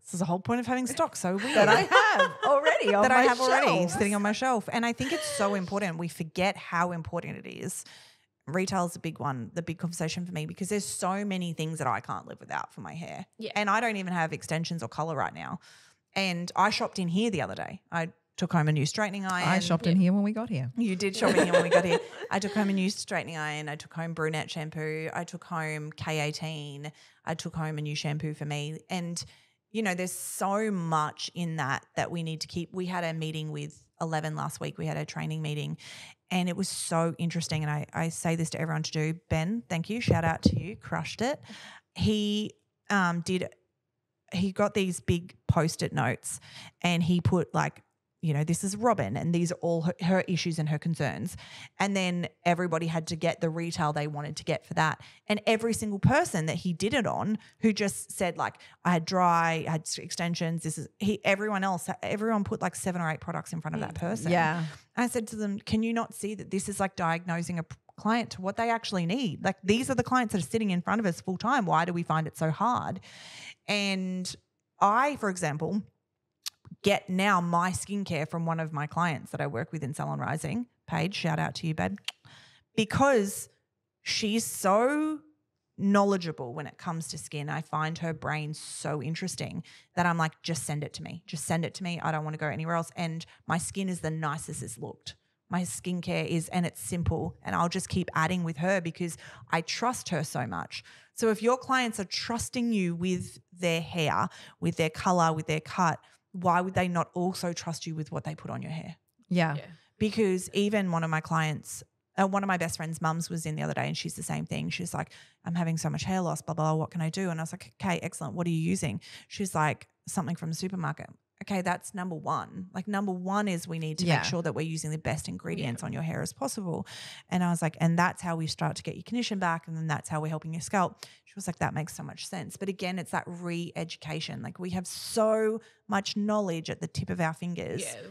Speaker 1: This is the whole point of having stock so weird.
Speaker 3: That I have already on my shelf.
Speaker 1: Already sitting on my shelf. And I think it's so important. We forget how important it is. Retail is a big one, the big conversation for me, because there's so many things that I can't live without for my hair.
Speaker 2: Yeah.
Speaker 1: And I don't even have extensions or colour right now. And I shopped in here the other day. I took home a new straightening iron.
Speaker 3: I shopped in here when we got here.
Speaker 1: You did shop in here when we got here. I took home a new straightening iron. I took home brunette shampoo. I took home K18. I took home a new shampoo for me. And, you know, there's so much in that we need to keep. We had a meeting with 11 last week. We had a training meeting and it was so interesting. And I say this to everyone to do. Ben, thank you. Shout out to you. Crushed it. He got these big Post-it notes and he put like, you know, this is Robin and these are all her issues and her concerns. And then everybody had to get the retail they wanted to get for that. And every single person that he did it on who just said like, I had dry, I had extensions, everyone put like 7 or 8 products in front of that person.
Speaker 3: Yeah.
Speaker 1: I said to them, can you not see that this is like diagnosing a client to what they actually need? Like these are the clients that are sitting in front of us full time. Why do we find it so hard? And I, for example, get now my skincare from one of my clients that I work with in Salon Rising. Paige, shout out to you, babe. Because she's so knowledgeable when it comes to skin. I find her brain so interesting that I'm like, just send it to me. Just send it to me. I don't want to go anywhere else. And my skin is the nicest it's looked. My skincare is, and it's simple, and I'll just keep adding with her because I trust her so much. So if your clients are trusting you with their hair, with their color, with their cut, why would they not also trust you with what they put on your hair?
Speaker 3: Yeah.
Speaker 1: Because even one of my clients, one of my best friend's mums was in the other day and she's the same thing. She's like, I'm having so much hair loss, blah, blah, blah. What can I do? And I was like, okay, excellent. What are you using? She's like, something from the supermarket. Okay, that's number one. Like number one is we need to make sure that we're using the best ingredients on your hair as possible. And I was like, and that's how we start to get your condition back, and then that's how we're helping your scalp. She was like, that makes so much sense. But again, it's that re-education. Like we have so much knowledge at the tip of our fingers.
Speaker 2: Yeah,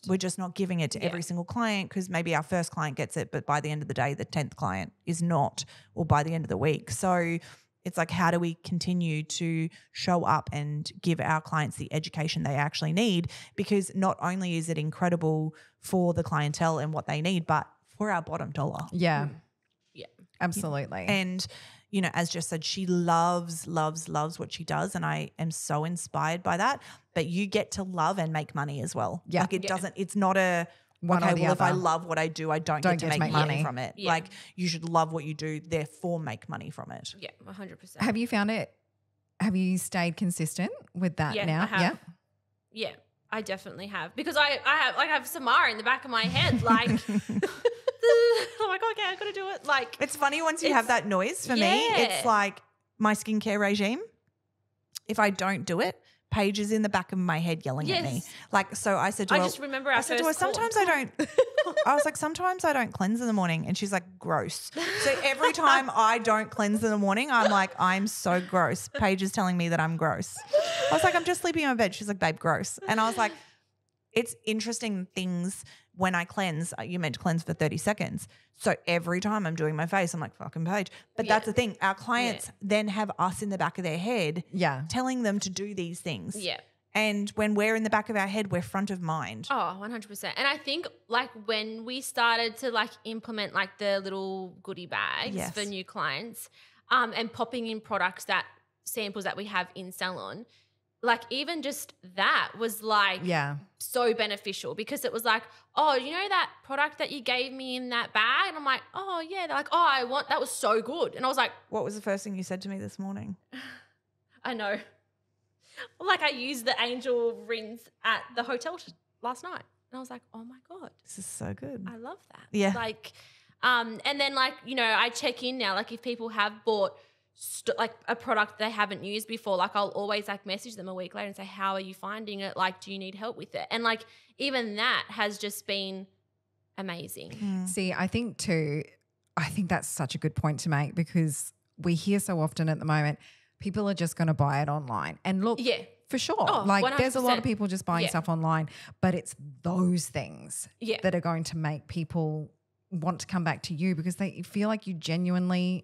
Speaker 1: we're just not giving it to every single client because maybe our first client gets it, but by the end of the day, the 10th client is not, or by the end of the week. So it's like, how do we continue to show up and give our clients the education they actually need? Because not only is it incredible for the clientele and what they need, but for our bottom dollar.
Speaker 3: Yeah.
Speaker 2: Yeah.
Speaker 3: Absolutely.
Speaker 1: And, you know, as Jess said, she loves what she does. And I am so inspired by that. But you get to love and make money as well.
Speaker 3: Yeah.
Speaker 1: Like it doesn't, it's not a,
Speaker 3: one or the
Speaker 1: if I
Speaker 3: other.
Speaker 1: love what I do, I don't get to make money from it.
Speaker 2: Yeah.
Speaker 1: Like you should love what you do, therefore make money from it.
Speaker 2: Yeah, 100%.
Speaker 3: Have you found it? Have you stayed consistent with that now?
Speaker 2: I have. Yeah, I definitely have, because I have Samara in the back of my head, like, oh my God, okay, I got to do it. Like,
Speaker 1: it's funny once you have that noise. For me, it's like my skincare regime. If I don't do it, Paige is in the back of my head yelling at me. Like, so I said to her,
Speaker 2: I just remember our first call.
Speaker 1: sometimes I don't, I was like, sometimes I don't cleanse in the morning. And she's like, gross. So every time I don't cleanse in the morning, I'm like, I'm so gross. Paige is telling me that I'm gross. I was like, I'm just sleeping in my bed. She's like, babe, gross. And I was like, it's interesting things when I cleanse, you're meant to cleanse for 30 seconds. So every time I'm doing my face, I'm like, fucking Paige. But that's the thing. Our clients then have us in the back of their head telling them to do these things.
Speaker 2: Yeah.
Speaker 1: And when we're in the back of our head, we're front of mind.
Speaker 2: Oh, 100%. And I think like when we started to like implement like the little goodie bags for new clients and popping in products, that samples that we have in Salon, like even just that was like so beneficial, because it was like, oh, you know that product that you gave me in that bag? And I'm like, oh yeah. They're like, oh, that was so good. And I was like,
Speaker 1: what was the first thing you said to me this morning?
Speaker 2: I know. Like I used the Angel rinse at the hotel last night. And I was like, oh my God.
Speaker 1: This is so good.
Speaker 2: I love that.
Speaker 1: Yeah.
Speaker 2: Like, and then like, you know, I check in now, like if people have bought like a product they haven't used before, like I'll always like message them a week later and say, how are you finding it? Like, do you need help with it? And like, even that has just been amazing.
Speaker 3: See, I think that's such a good point to make, because we hear so often at the moment, people are just going to buy it online. And look, for sure, like 100%. There's a lot of people just buying stuff online, but it's those things that are going to make people want to come back to you, because they feel like you genuinely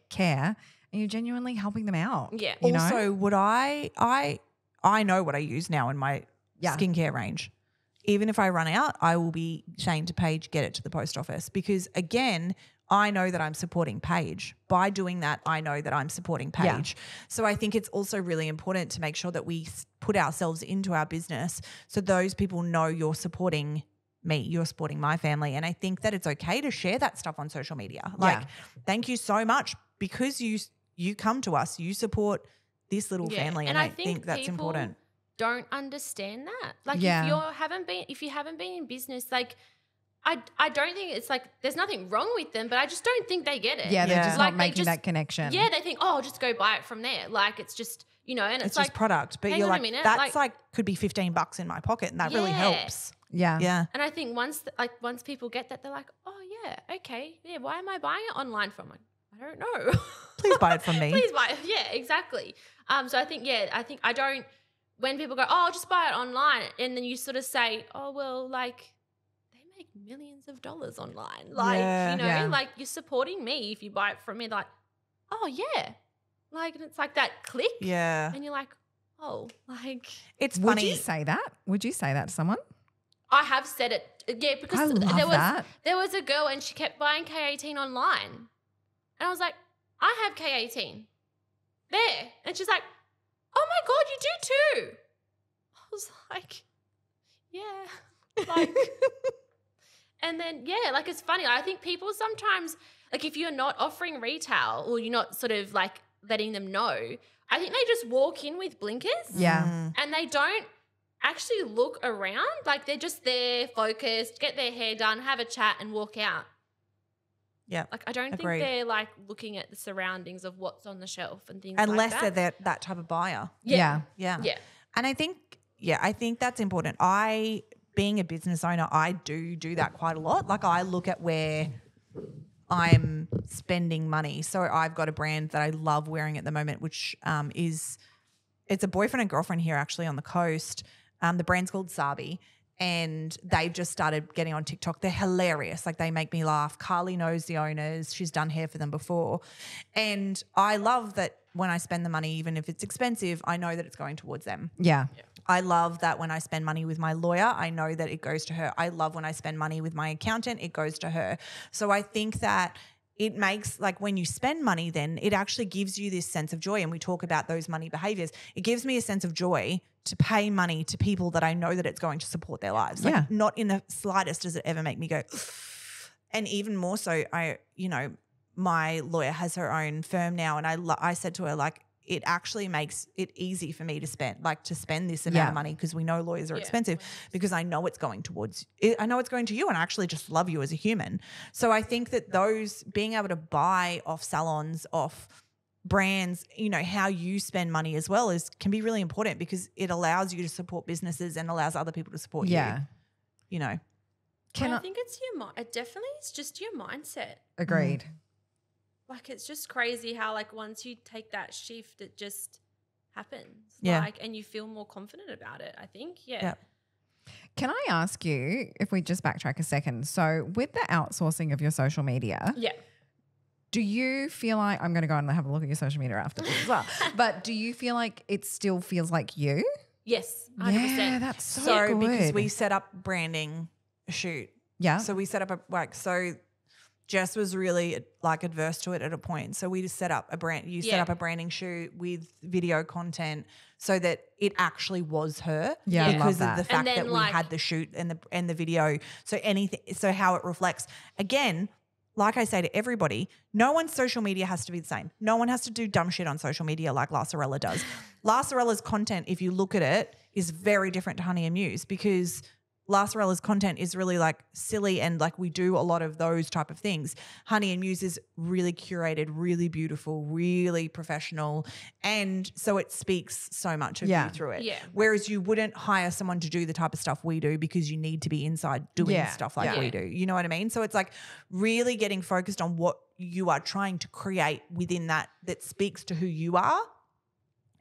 Speaker 3: care. And you're genuinely helping them out.
Speaker 2: Yeah.
Speaker 3: You know?
Speaker 1: Also, would I know what I use now in my skincare range. Even if I run out, I will be saying to Paige, get it to the post office, because again, I know that I'm supporting Paige. By doing that, I know that I'm supporting Paige. So I think it's also really important to make sure that we put ourselves into our business so those people know you're supporting me, you're supporting my family. And I think that it's okay to share that stuff on social media. Like, thank you so much because you come to us, you support this little family. And I think that's important.
Speaker 2: Don't understand that. Like if you haven't been in business, like I don't think it's like there's nothing wrong with them, but I just don't think they get it.
Speaker 3: Yeah, they're just not making that connection.
Speaker 2: Yeah, they think, I'll just go buy it from there. Like it's just, and it's like
Speaker 1: just product. But you're like, that's like could be $15 in my pocket and that really helps.
Speaker 3: Yeah.
Speaker 1: Yeah.
Speaker 2: And I think once people get that, they're like, oh yeah, okay. Yeah, why am I buying it online from? Like, I don't know.
Speaker 1: Please buy it from me.
Speaker 2: Please buy it. Yeah, exactly. So I think I don't, when people go, I'll just buy it online, and then you sort of say, oh, well, like they make millions of dollars online. Like, like you're supporting me if you buy it from me. Like, oh, yeah. Like, and it's like that click.
Speaker 1: Yeah.
Speaker 2: And you're like, oh, like.
Speaker 1: It's
Speaker 3: Would
Speaker 1: funny.
Speaker 3: you say that? Would you say that to someone?
Speaker 2: I have said it. Yeah, because
Speaker 3: I love
Speaker 2: there was a girl and she kept buying K18 online. And I was like, I have K18. There. And she's like, oh my God, you do too. I was like, yeah. Like, and then, like it's funny. I think people sometimes, like if you're not offering retail or you're not sort of like letting them know, I think they just walk in with blinkers.
Speaker 3: Yeah.
Speaker 2: And they don't actually look around. Like they're just there, focused, get their hair done, have a chat and walk out.
Speaker 1: Yeah.
Speaker 2: Like I don't think they're like looking at the surroundings of what's on the shelf and things
Speaker 1: Unless
Speaker 2: like that.
Speaker 1: they're that type of buyer.
Speaker 3: Yeah.
Speaker 1: And I think that's important. Being a business owner, I do that quite a lot. Like I look at where I'm spending money. So I've got a brand that I love wearing at the moment, which it's a boyfriend and girlfriend here actually on the coast. The brand's called Sabi. And they've just started getting on TikTok. They're hilarious. Like they make me laugh. Carly knows the owners. She's done hair for them before. And I love that when I spend the money, even if it's expensive, I know that it's going towards them.
Speaker 3: Yeah.
Speaker 1: I love that when I spend money with my lawyer, I know that it goes to her. I love when I spend money with my accountant, it goes to her. So I think that it makes, like when you spend money, then it actually gives you this sense of joy. And we talk about those money behaviors. It gives me a sense of joy to pay money to people that I know that it's going to support their lives. Like not in the slightest does it ever make me go, and even more so, my lawyer has her own firm now. And I said to her, like, it actually makes it easy for me to spend this amount of money because we know lawyers are expensive because I know it's going towards – I know it's going to you and I actually just love you as a human. So I think that those – being able to buy off salons, off brands, how you spend money as well can be really important because it allows you to support businesses and allows other people to support you. I
Speaker 2: think it's it definitely is just your mindset.
Speaker 3: Agreed.
Speaker 2: Like it's just crazy how like once you take that shift, it just happens.
Speaker 1: Yeah.
Speaker 2: Like, and you feel more confident about it, I think. Yeah.
Speaker 1: Yeah.
Speaker 3: Can I ask you, if we just backtrack a second, so with the outsourcing of your social media, do you feel like, I'm going to go and have a look at your social media after this as well, but do you feel like it still feels like you?
Speaker 2: Yes, 100%.
Speaker 3: Yeah, that's so good.
Speaker 1: Because we set up branding shoot.
Speaker 3: Yeah.
Speaker 1: So we set up Jess was really like adverse to it at a point. So we just set up set up a branding shoot with video content so that it actually was her because of the fact that we had the shoot and the video. So how it reflects. Again, like I say to everybody, no one's social media has to be the same. No one has to do dumb shit on social media like La Sorella does. La Sorella's content, if you look at it, is very different to Honey and Muse because La Sorella's content is really like silly and like we do a lot of those type of things. Honey and Muse is really curated, really beautiful, really professional. And so it speaks so much of you through it. Yeah. Whereas you wouldn't hire someone to do the type of stuff we do because you need to be inside doing stuff like we do. You know what I mean? So it's like really getting focused on what you are trying to create within that speaks to who you are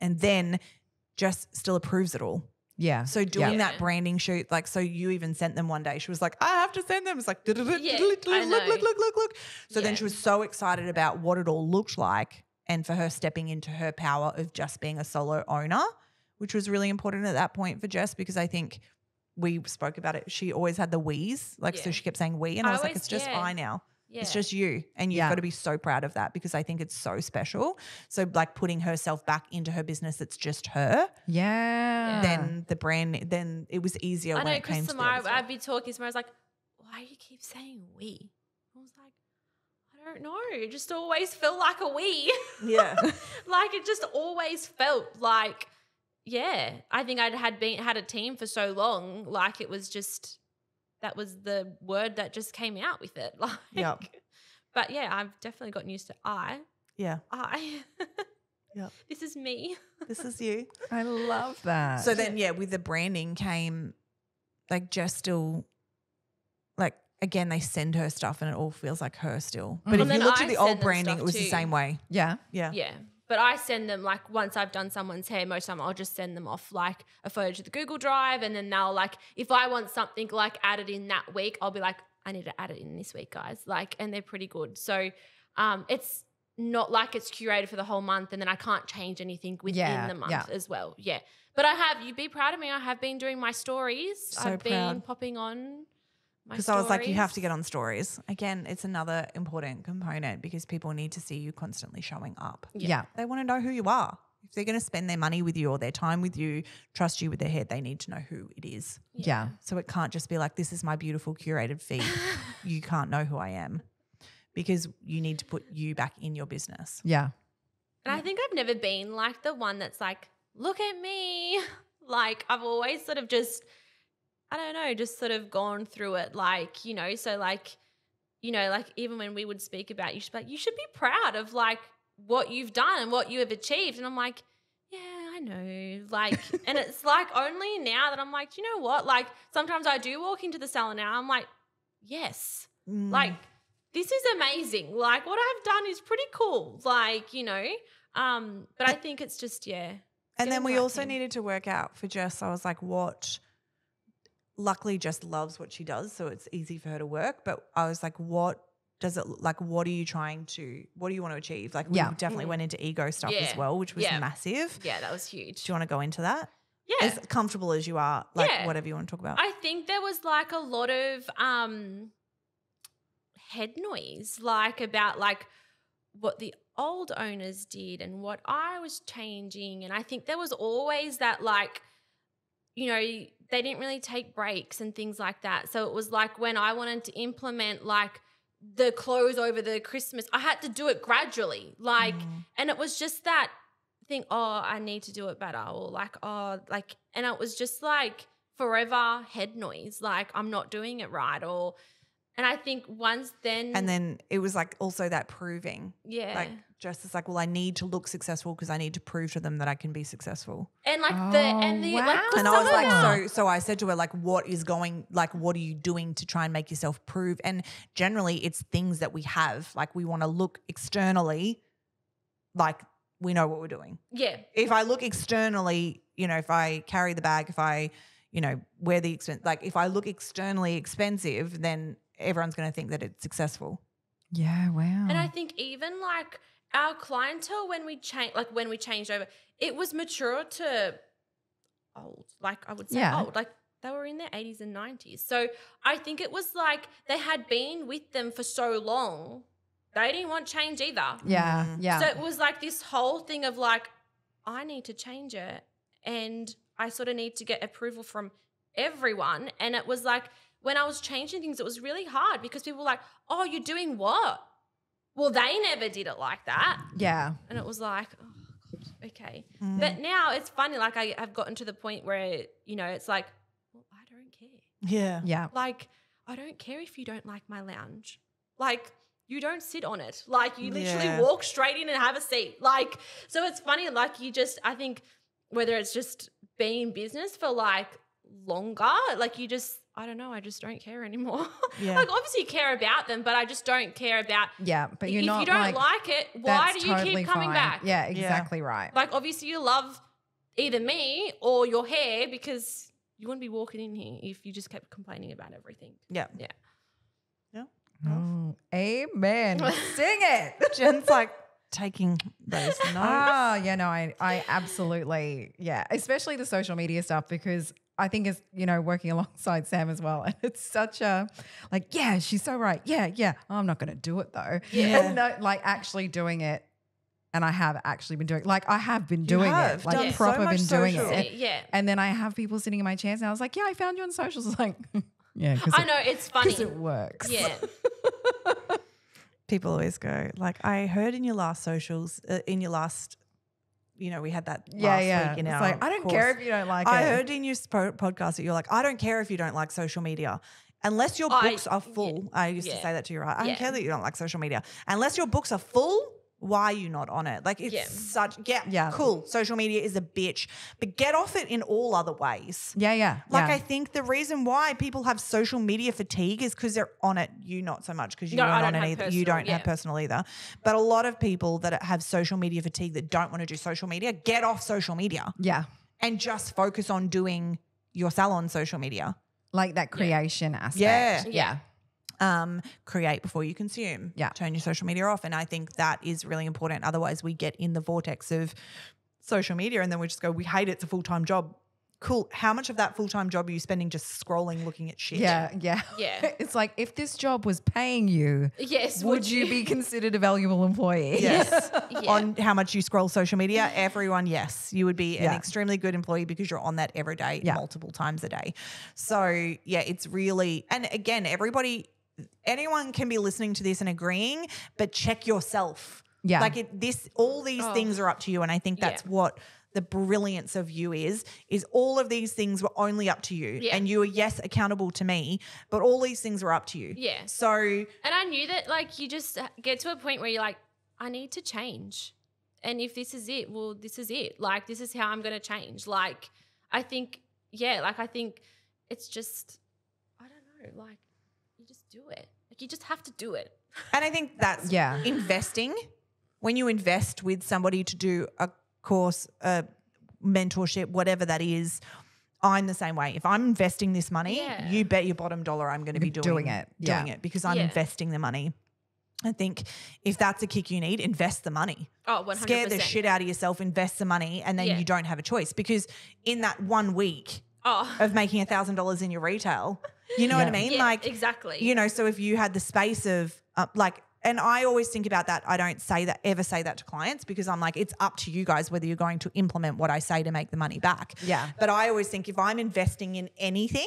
Speaker 1: and then just still approves it all.
Speaker 3: Yeah.
Speaker 1: So doing that branding shoot, like, so you even sent them one day. She was like, I have to send them. It's like, look. So then she was so excited about what it all looked like and for her stepping into her power of just being a solo owner, which was really important at that point for Jess because I think we spoke about it. She always had the we's, so she kept saying we and I was like, it's just I now.
Speaker 2: Yeah.
Speaker 1: It's just you, and you've
Speaker 3: Yeah.
Speaker 1: got to be so proud of that because I think it's so special. So like putting herself back into her business that's just her,
Speaker 3: Yeah.
Speaker 1: then the brand, then it was easier
Speaker 2: I
Speaker 1: when
Speaker 2: know
Speaker 1: it came
Speaker 2: because
Speaker 1: to the
Speaker 2: Samara,
Speaker 1: other stuff.
Speaker 2: I'd be talking to Samara, I was like, why do you keep saying we? I was like, I don't know. It just always felt like a we.
Speaker 1: Yeah.
Speaker 2: Like it just always felt like, yeah. I think I'd had a team for so long, like it was just that was the word that just came out with it. Like,
Speaker 1: Yep.
Speaker 2: But yeah, I've definitely gotten used to I.
Speaker 1: Yeah. Yep.
Speaker 2: This is me.
Speaker 1: This is you.
Speaker 3: I love that.
Speaker 1: So then, yeah, with the branding came like Jess still, like, again, they send her stuff and it all feels like her still. But if
Speaker 2: And
Speaker 1: you
Speaker 2: then
Speaker 1: looked
Speaker 2: I
Speaker 1: at the
Speaker 2: send
Speaker 1: old
Speaker 2: them
Speaker 1: branding,
Speaker 2: stuff
Speaker 1: it was the
Speaker 2: too.
Speaker 1: same way.
Speaker 3: yeah.
Speaker 1: Yeah.
Speaker 2: Yeah. But I send them like once I've done someone's hair, most of the time I'll just send them off like a photo to the Google Drive, and then they'll like if I want something like added in that week, I'll be like, I need to add it in this week, guys. Like, and they're pretty good. So it's not like it's curated for the whole month and then I can't change anything within the month as well. Yeah. But you'd be proud of me. I have been doing my stories.
Speaker 1: So
Speaker 2: I've been
Speaker 1: proud.
Speaker 2: popping on my
Speaker 1: Because
Speaker 2: stories.
Speaker 1: I was like, you have to get on stories. Again, it's another important component because people need to see you constantly showing up.
Speaker 3: Yeah.
Speaker 1: They want to know who you are. If they're going to spend their money with you or their time with you, trust you with their head, they need to know who it is.
Speaker 3: Yeah.
Speaker 1: So it can't just be like, this is my beautiful curated feed. You can't know who I am because you need to put you back in your business.
Speaker 3: Yeah.
Speaker 2: And I think I've never been like the one that's like, look at me. Like I've always sort of just, I don't know, just sort of gone through it like, you know, so like, you know, like even when we would speak about you should be like, you should be proud of like what you've done and what you have achieved. And I'm like, yeah, I know. Like, and it's like only now that I'm like, do you know what? Like sometimes I do walk into the salon now. I'm like, yes, like this is amazing. Like what I've done is pretty cool. Like, you know, but I think it's just, yeah.
Speaker 1: And then
Speaker 2: getting
Speaker 1: we
Speaker 2: the right
Speaker 1: also
Speaker 2: team.
Speaker 1: needed to work out for Jess, I was like, luckily Jess loves what she does, so it's easy for her to work. But I was like, what do you want to achieve? Like we definitely went into ego stuff as well, which was massive.
Speaker 2: Yeah, that was huge.
Speaker 1: Do you want to go into that?
Speaker 2: Yeah.
Speaker 1: As comfortable as you are, like whatever you want to talk about.
Speaker 2: I think there was like a lot of head noise, like about like what the old owners did and what I was changing. And I think there was always that like, you know, they didn't really take breaks and things like that. So it was like when I wanted to implement like the close over the Christmas, I had to do it gradually. Like, and it was just that thing, oh, I need to do it better, or like, oh, like, and it was just like forever head noise, like I'm not doing it right, or, and I think once then.
Speaker 1: And then it was like also that proving.
Speaker 2: Yeah.
Speaker 1: Like Jess is like, well, I need to look successful because I need to prove to them that I can be successful.
Speaker 2: And like like,
Speaker 3: wow.
Speaker 2: 'cause
Speaker 1: And I was
Speaker 2: some of
Speaker 1: like,
Speaker 2: them-
Speaker 1: so I said to her, like, what are you doing to try and make yourself prove? And generally it's things that we have, like we want to look externally like we know what we're doing.
Speaker 2: yeah.
Speaker 1: If I look externally, you know, if I carry the bag, if I, you know, wear the expense, like if I look externally expensive, then everyone's going to think that it's successful.
Speaker 3: Yeah. Wow.
Speaker 2: And I think even like our clientele, when we changed over, it was mature to old. Like I would say old. Like they were in their 80s and 90s. So I think it was like they had been with them for so long, they didn't want change either.
Speaker 3: Yeah. Yeah.
Speaker 2: So it was like this whole thing of like, I need to change it and I sort of need to get approval from everyone. And it was like when I was changing things, it was really hard because people were like, oh, you're doing what? Well, they never did it like that.
Speaker 3: yeah.
Speaker 2: And it was like, oh, God, okay. But now it's funny. Like I've gotten to the point where, you know, it's like, well, I don't care.
Speaker 1: Yeah.
Speaker 3: Yeah.
Speaker 2: Like, I don't care if you don't like my lounge. Like, you don't sit on it. Like, you literally walk straight in and have a seat. Like, so it's funny. Like, I think whether it's just being in business for like longer, like you just, I don't know, I just don't care anymore.
Speaker 1: Yeah.
Speaker 2: Like, obviously you care about them, but I just don't care about.
Speaker 3: Yeah. But you're
Speaker 2: if
Speaker 3: not
Speaker 2: you don't like it, why do
Speaker 3: that's
Speaker 2: you
Speaker 3: totally
Speaker 2: keep coming
Speaker 3: fine.
Speaker 2: back?
Speaker 3: Yeah. Exactly right.
Speaker 2: Like, obviously you love either me or your hair because you wouldn't be walking in here if you just kept complaining about everything.
Speaker 1: Yeah.
Speaker 2: Yeah.
Speaker 1: Yeah.
Speaker 3: Oh, amen. Sing it.
Speaker 1: Jen's like taking those notes.
Speaker 3: Oh, yeah, no, I absolutely, yeah, especially the social media stuff because I think is, working alongside Sam as well. And it's such a like, yeah, she's so right. Yeah. Oh, I'm not going to do it though.
Speaker 1: Yeah.
Speaker 3: And no, like actually doing it. And I have actually been doing it. Like I have been doing
Speaker 1: have
Speaker 3: it. Like
Speaker 1: done
Speaker 3: proper
Speaker 1: so much
Speaker 3: been doing
Speaker 1: social.
Speaker 3: it.
Speaker 2: Yeah.
Speaker 3: And then I have people sitting in my chairs and I was like, yeah, I found you on socials. It's like, yeah.
Speaker 2: I know, it's funny.
Speaker 3: Because it works.
Speaker 2: Yeah.
Speaker 1: People always go, like, I heard in your last socials, in your last, we had that last week in
Speaker 3: It's
Speaker 1: our
Speaker 3: like, I don't
Speaker 1: course.
Speaker 3: care if you don't like
Speaker 1: I
Speaker 3: it.
Speaker 1: heard in your podcast that you're like, I don't care if you don't like social media. Unless your books are full. I used to say that to you, right? I don't care that you don't like social media. Unless your books are full, why are you not on it? Like it's cool. Social media is a bitch, but get off it in all other ways.
Speaker 3: Yeah.
Speaker 1: Like I think the reason why people have social media fatigue is because they're on it. You not so much because you aren't on it either. You don't have personal either. But a lot of people that have social media fatigue that don't want to do social media, get off social media.
Speaker 3: Yeah.
Speaker 1: And just focus on doing your salon social media.
Speaker 3: Like that creation aspect.
Speaker 1: Yeah. Create before you consume.
Speaker 3: Yeah.
Speaker 1: Turn your social media off. And I think that is really important. Otherwise we get in the vortex of social media and then we just go, we hate it. It's a full-time job. Cool. How much of that full-time job are you spending just scrolling, looking at shit?
Speaker 3: Yeah. It's like if this job was paying you, would you be considered a valuable employee?
Speaker 1: Yes.
Speaker 2: Yeah.
Speaker 1: On how much you scroll social media, everyone, yes. You would be an extremely good employee because you're on that every day, multiple times a day. So, yeah, it's really – and again, anyone can be listening to this and agreeing, but check yourself.
Speaker 3: Yeah.
Speaker 1: Like all these things are up to you, and I think that's what the brilliance of you is all of these things were only up to you.
Speaker 2: Yeah.
Speaker 1: And you are, yes, accountable to me, but all these things are up to you.
Speaker 2: Yeah.
Speaker 1: So –
Speaker 2: and I knew that like you just get to a point where you're like, I need to change. And if this is it, well, this is it. Like this is how I'm going to change. Like I think it's just, I don't know, like you just do it. Like you just have to do it.
Speaker 1: And I think that's investing. When you invest with somebody to do a course, a mentorship, whatever that is, I'm the same way. If I'm investing this money, you bet your bottom dollar I'm going to be doing it because I'm investing the money. I think if that's a kick you need, invest the money.
Speaker 2: Oh, 100%.
Speaker 1: Scare the shit out of yourself, invest the money, and then you don't have a choice because in that 1 week of making $1,000 in your retail, you know what I mean?
Speaker 2: Yeah,
Speaker 1: like
Speaker 2: exactly.
Speaker 1: So if you had the space of and I always think about that. I don't ever say that to clients because I'm like, it's up to you guys whether you're going to implement what I say to make the money back.
Speaker 3: Yeah.
Speaker 1: But I always think if I'm investing in anything,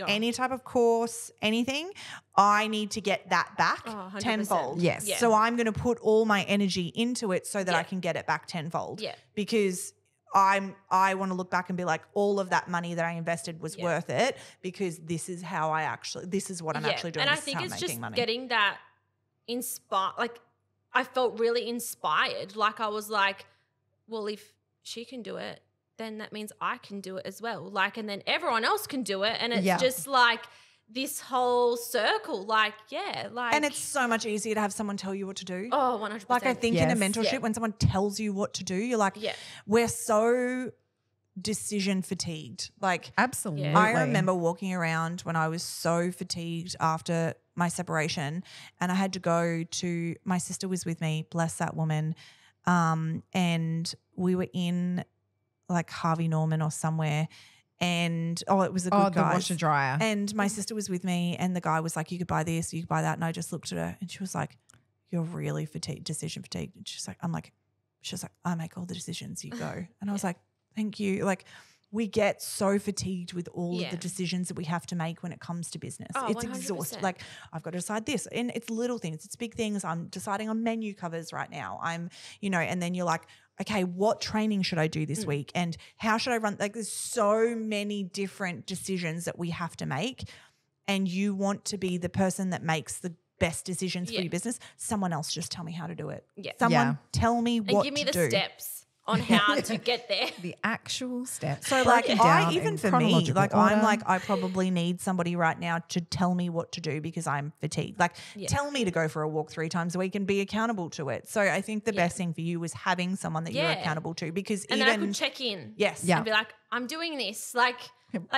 Speaker 1: any type of course, anything, I need to get that back tenfold.
Speaker 3: Yes.
Speaker 2: Yeah.
Speaker 1: So I'm going to put all my energy into it so that I can get it back tenfold.
Speaker 2: Yeah.
Speaker 1: Because I want to look back and be like, all of that money that I invested was worth it because this is how this is what I'm actually doing.
Speaker 2: And I think it's just getting that inspired. Like I felt really inspired. Like I was like, well, if she can do it, then that means I can do it as well. Like, and then everyone else can do it. And it's just like this whole circle,
Speaker 1: and it's so much easier to have someone tell you what to do.
Speaker 2: Oh, 100%.
Speaker 1: Like I think in a mentorship, when someone tells you what to do, you're like, we're so decision fatigued. Like
Speaker 3: absolutely.
Speaker 1: I remember walking around when I was so fatigued after my separation and I had to go to, my sister was with me, bless that woman. And we were in like Harvey Norman or somewhere. And, it was a good guy.
Speaker 3: The washer dryer.
Speaker 1: And my sister was with me and the guy was like, you could buy this, you could buy that. And I just looked at her and she was like, you're really decision fatigued. And she's like, I make all the decisions, you go. And I was like, thank you. Like we get so fatigued with all of the decisions that we have to make when it comes to business. It's
Speaker 2: 100%.
Speaker 1: exhausting. Like I've got to decide this and it's little things, it's big things. I'm deciding on menu covers right now. I'm, and then you're like, okay, what training should I do this week? And how should I run? Like there's so many different decisions that we have to make and you want to be the person that makes the best decisions for your business. Someone else just tell me how to do it.
Speaker 2: Yeah.
Speaker 1: Someone tell me what to do.
Speaker 2: And give me the steps on how to get there.
Speaker 3: The actual steps.
Speaker 1: So like
Speaker 3: even
Speaker 1: for me, like I'm like, I probably need somebody right now to tell me what to do because I'm fatigued. Like tell me to go for a walk 3 times a week and be accountable to it. So I think the best thing for you was having someone that you're accountable to because
Speaker 2: then I could check in.
Speaker 1: Yes.
Speaker 2: And be like, I'm doing this. Like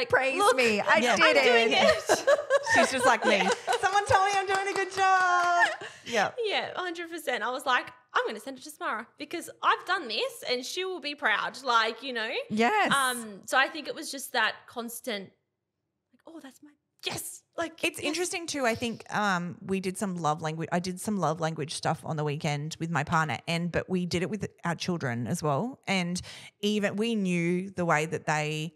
Speaker 3: praise me. I did
Speaker 2: I'm doing it.
Speaker 1: She's just like me. Someone tell me I'm doing a good job. Yeah.
Speaker 2: Yeah, 100%. I was like, I'm going to send it to Samara because I've done this and she will be proud. Like,
Speaker 3: Yes.
Speaker 2: So I think it was just that constant, like, oh, that's my, yes. Like,
Speaker 1: It's interesting too. I think we did some love language. I did some love language stuff on the weekend with my partner, but we did it with our children as well. And even we knew the way that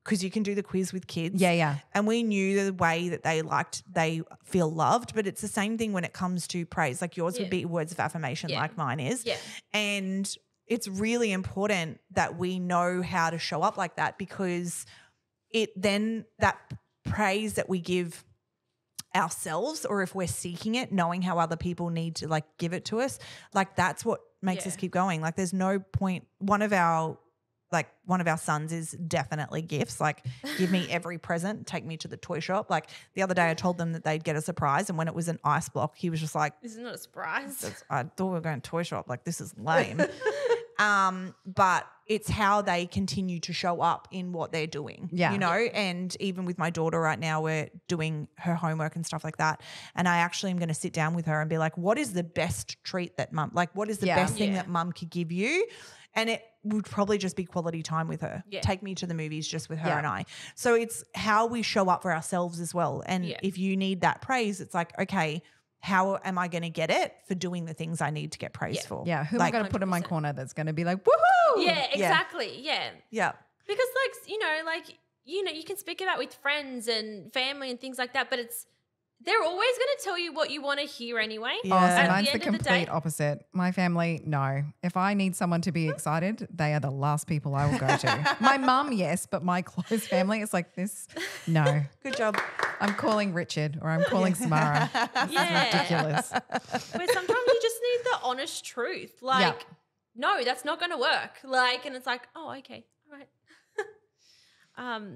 Speaker 1: because you can do the quiz with kids.
Speaker 3: Yeah.
Speaker 1: And we knew the way that they feel loved, but it's the same thing when it comes to praise. Like yours would be words of affirmation like mine is.
Speaker 2: Yeah.
Speaker 1: And it's really important that we know how to show up like that, because that praise that we give ourselves, or if we're seeking it, knowing how other people need to like give it to us, like that's what makes us keep going. Like there's no point. One of our sons is definitely gifts. Like give me every present, take me to the toy shop. Like the other day I told them that they'd get a surprise, and when it was an ice block, he was just like,
Speaker 2: this is not a surprise.
Speaker 1: I thought we were going to toy shop. Like this is lame. But it's how they continue to show up in what they're doing, and even with my daughter right now, we're doing her homework and stuff like that. And I actually am going to sit down with her and be like, what is the best treat that mum, like what is the best thing that mum could give you? And it would probably just be quality time with her.
Speaker 2: Yeah.
Speaker 1: Take me to the movies just with her and I. So it's how we show up for ourselves as well. And if you need that praise, it's like, okay, how am I going to get it for doing the things I need to get praised for?
Speaker 3: Yeah. Who am I going to put in my corner that's going to be like, woohoo?
Speaker 2: Yeah, exactly. Yeah.
Speaker 1: Yeah.
Speaker 2: Because you can speak about with friends and family and things like that, but they're always going to tell you what you want to hear anyway.
Speaker 3: Yeah. Oh, so mine's the complete opposite. My family, no. If I need someone to be excited, they are the last people I will go to. My mum, yes, but my close family, it's like this, no.
Speaker 1: Good job.
Speaker 3: I'm calling Richard or I'm calling Samara. This is ridiculous.
Speaker 2: But sometimes you just need the honest truth. Like, no, that's not going to work. Like, and it's like, oh, okay, all right.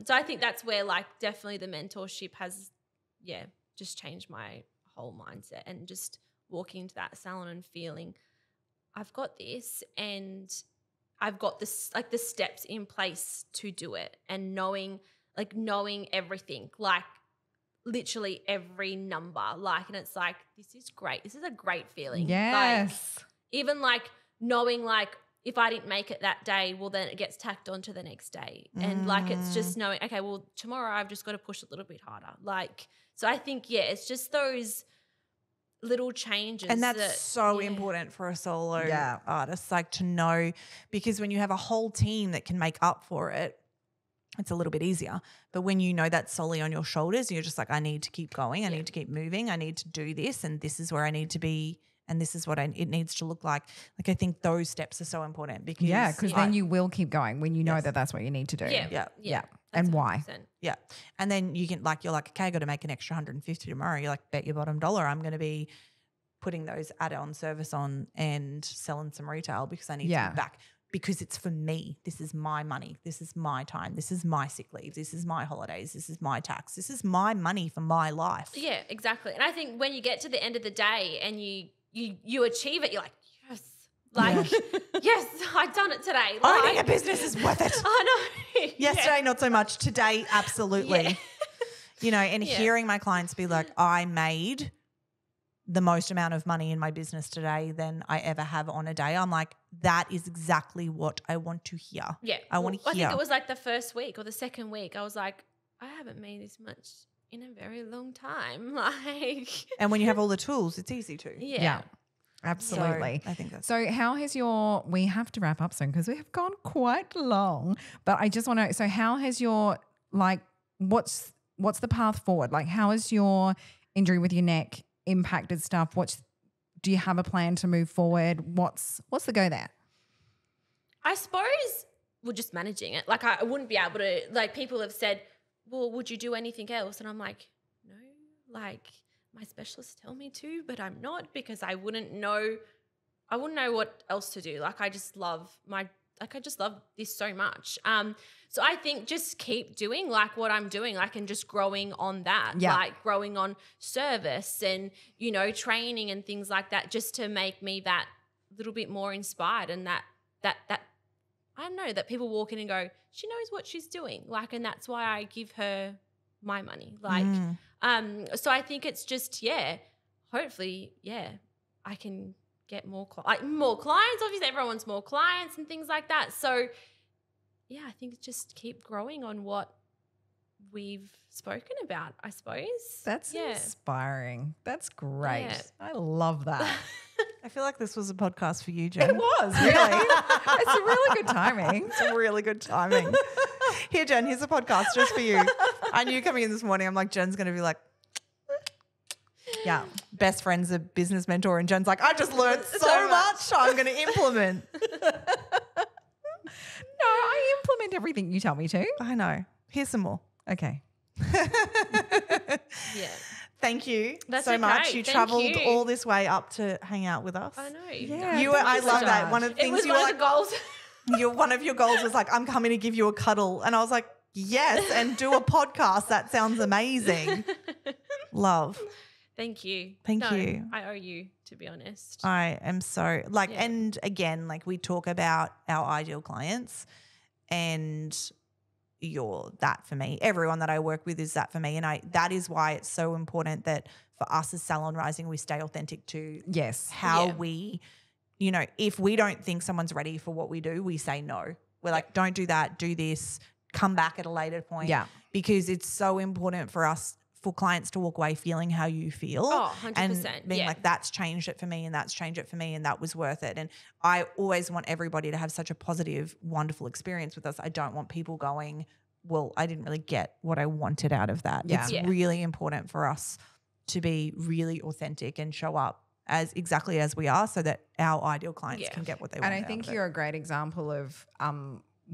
Speaker 2: So I think that's where like definitely the mentorship has, just changed my whole mindset, and just walking into that salon and feeling I've got this and I've got this, like the steps in place to do it, and knowing everything, like literally every number, like, and it's like, this is great. This is a great feeling.
Speaker 3: Yes.
Speaker 2: Like, even like knowing like if I didn't make it that day, well then it gets tacked on to the next day. And like it's just knowing, okay, well tomorrow I've just got to push a little bit harder. Like, so I think, it's just those little changes.
Speaker 1: And that's so important for a solo artist, like to know, because when you have a whole team that can make up for it, it's a little bit easier. But when you know that's solely on your shoulders, you're just like, I need to keep going. I need to keep moving. I need to do this, and this is where I need to be, and this is what it needs to look like. Like I think those steps are so important because
Speaker 3: then you will keep going when you know that that's what you need to do.
Speaker 2: Yeah.
Speaker 3: And why?
Speaker 2: 100%.
Speaker 1: Yeah. And then you can you're like, okay, I got to make an extra 150 tomorrow. You're like, bet your bottom dollar I'm going to be putting those add-on service on and selling some retail because I need to be back, because it's for me. This is my money. This is my time. This is my sick leave. This is my holidays. This is my tax. This is my money for my life.
Speaker 2: Yeah, exactly. And I think when you get to the end of the day and you achieve it, you're like, yes. Like, yes, I've done it today. Like,
Speaker 1: owning a business is worth it.
Speaker 2: I know.
Speaker 1: Yesterday, not so much. Today, absolutely.
Speaker 2: Yeah.
Speaker 1: And hearing my clients be like, I made the most amount of money in my business today than I ever have on a day. I'm like, that is exactly what I want to hear.
Speaker 2: Yeah.
Speaker 1: I want to hear.
Speaker 2: I think it was like the first week or the second week. I was like, I haven't made this much in a very long time. Like,
Speaker 1: and when you have all the tools, it's easy to.
Speaker 2: Yeah.
Speaker 3: Absolutely.
Speaker 1: So I think that's
Speaker 3: how has we have to wrap up soon because we have gone quite long, but I just want to, so how has your, like, what's the path forward? Like, how has your injury with your neck impacted stuff? Do you have a plan to move forward? What's the go there?
Speaker 2: I suppose we're just managing it. Like, I wouldn't be able to, like, people have said, well, would you do anything else? And I'm like, no, like, my specialists tell me to, but I'm not, because I wouldn't know what else to do. Like, I just love this so much. So I think just keep doing like what I'm doing, like, and just growing on that, like growing on service and, training and things like that, just to make me that little bit more inspired, and that I don't know, that people walk in and go, she knows what she's doing. Like, and that's why I give her my money. Like, so I think it's just, hopefully, I can get more clients. Obviously, everyone wants more clients and things like that. So, yeah, I think just keep growing on what we've spoken about, I suppose.
Speaker 3: That's inspiring. That's great.
Speaker 2: Yeah.
Speaker 3: I love that.
Speaker 1: I feel like this was a podcast for you, Jen.
Speaker 3: It was, really. It's a really good timing.
Speaker 1: It's a really good timing. Here, Jen, here's a podcast just for you. I knew coming in this morning, I'm like, Jen's going to be like, yeah, best friend's a business mentor. And Jen's like, I just learned so much I'm going to implement.
Speaker 3: No, I implement everything you tell me to.
Speaker 1: I know. Here's some more.
Speaker 3: Okay.
Speaker 2: Yeah.
Speaker 1: Thank you
Speaker 2: That's
Speaker 1: so
Speaker 2: okay.
Speaker 1: much. You
Speaker 2: Thank
Speaker 1: travelled
Speaker 2: you.
Speaker 1: all this way up to hang out with us.
Speaker 2: I know.
Speaker 3: Yeah.
Speaker 1: I love that. One of the
Speaker 2: It
Speaker 1: things
Speaker 2: was
Speaker 1: you
Speaker 2: one
Speaker 1: were
Speaker 2: of the
Speaker 1: like,
Speaker 2: goals.
Speaker 1: one of your goals was like, I'm coming to give you a cuddle. And I was like, yes, and do a podcast. That sounds amazing. Love.
Speaker 2: Thank you.
Speaker 1: Thank you.
Speaker 2: I owe you, to be honest.
Speaker 1: I am so like,
Speaker 2: Yeah.
Speaker 1: and again, like we talk about our ideal clients and you're that for me. Everyone that I work with is that for me. And that is why it's so important that for us as Salon Rising, we stay authentic to how we, if we don't think someone's ready for what we do, we say no. We're like, don't do that, do this, come back at a later point.
Speaker 3: Yeah.
Speaker 1: Because it's so important for us, for clients to walk away feeling how you feel.
Speaker 2: Oh, 100%.
Speaker 1: And being like, that's changed it for me and that's changed it for me and that was worth it. And I always want everybody to have such a positive, wonderful experience with us. I don't want people going, well, I didn't really get what I wanted out of that.
Speaker 3: Yeah.
Speaker 1: It's really important for us to be really authentic and show up as exactly as we are so that our ideal clients can get what they want.
Speaker 3: And I think you're a great example of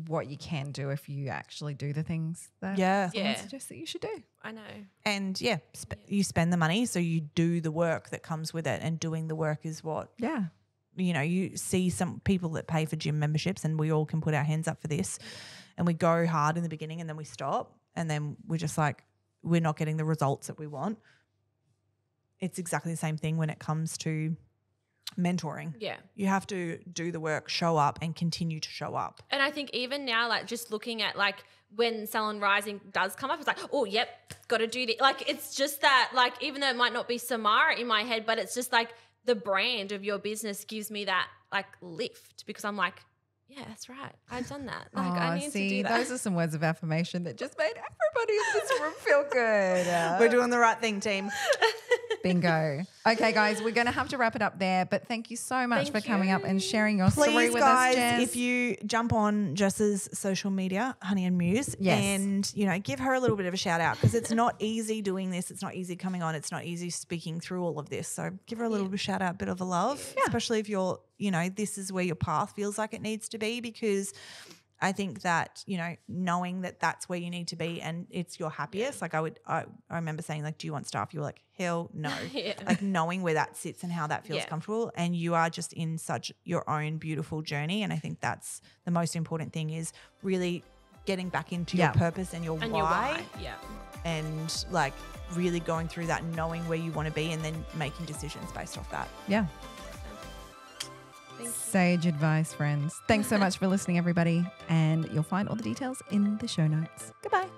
Speaker 3: what you can do if you actually do the things that someone suggests that you should do.
Speaker 2: I know.
Speaker 1: And you spend the money, so you do the work that comes with it, and doing the work is what you see some people that pay for gym memberships, and we all can put our hands up for this, and we go hard in the beginning and then we stop, and then we're just like, we're not getting the results that we want. It's exactly the same thing when it comes to mentoring.
Speaker 2: Yeah.
Speaker 1: You have to do the work, show up and continue to show up.
Speaker 2: And I think even now, like just looking at like when Salon Rising does come up, it's like, oh, yep, got to do this. Like it's just that, like even though it might not be Samara in my head, but it's just like the brand of your business gives me that like lift because I'm like, yeah, that's right. I've done that. Like I need to do that.
Speaker 3: Those are some words of affirmation that just made everybody in this room feel good.
Speaker 1: We're doing the right thing, team.
Speaker 3: Bingo. Okay, guys, we're going to have to wrap it up there, but thank you so much for coming up and sharing your story with us, Jess.
Speaker 1: If you jump on Jess's social media, Honey and Muse, and, give her a little bit of a shout out because it's not easy doing this. It's not easy coming on. It's not easy speaking through all of this. So give her a little bit of a shout out, bit of a love, especially if you're, this is where your path feels like it needs to be, because I think that, knowing that that's where you need to be and it's your happiest. Like I remember saying like, do you want staff? You were like, hell no. Like knowing where that sits and how that feels comfortable, and you are just in such your own beautiful journey. And I think that's the most important thing, is really getting back into your purpose and your why. And like really going through that and knowing where you want to be and then making decisions based off that.
Speaker 3: Yeah. Sage advice, friends. Thanks so much for listening, everybody. And you'll find all the details in the show notes. Goodbye.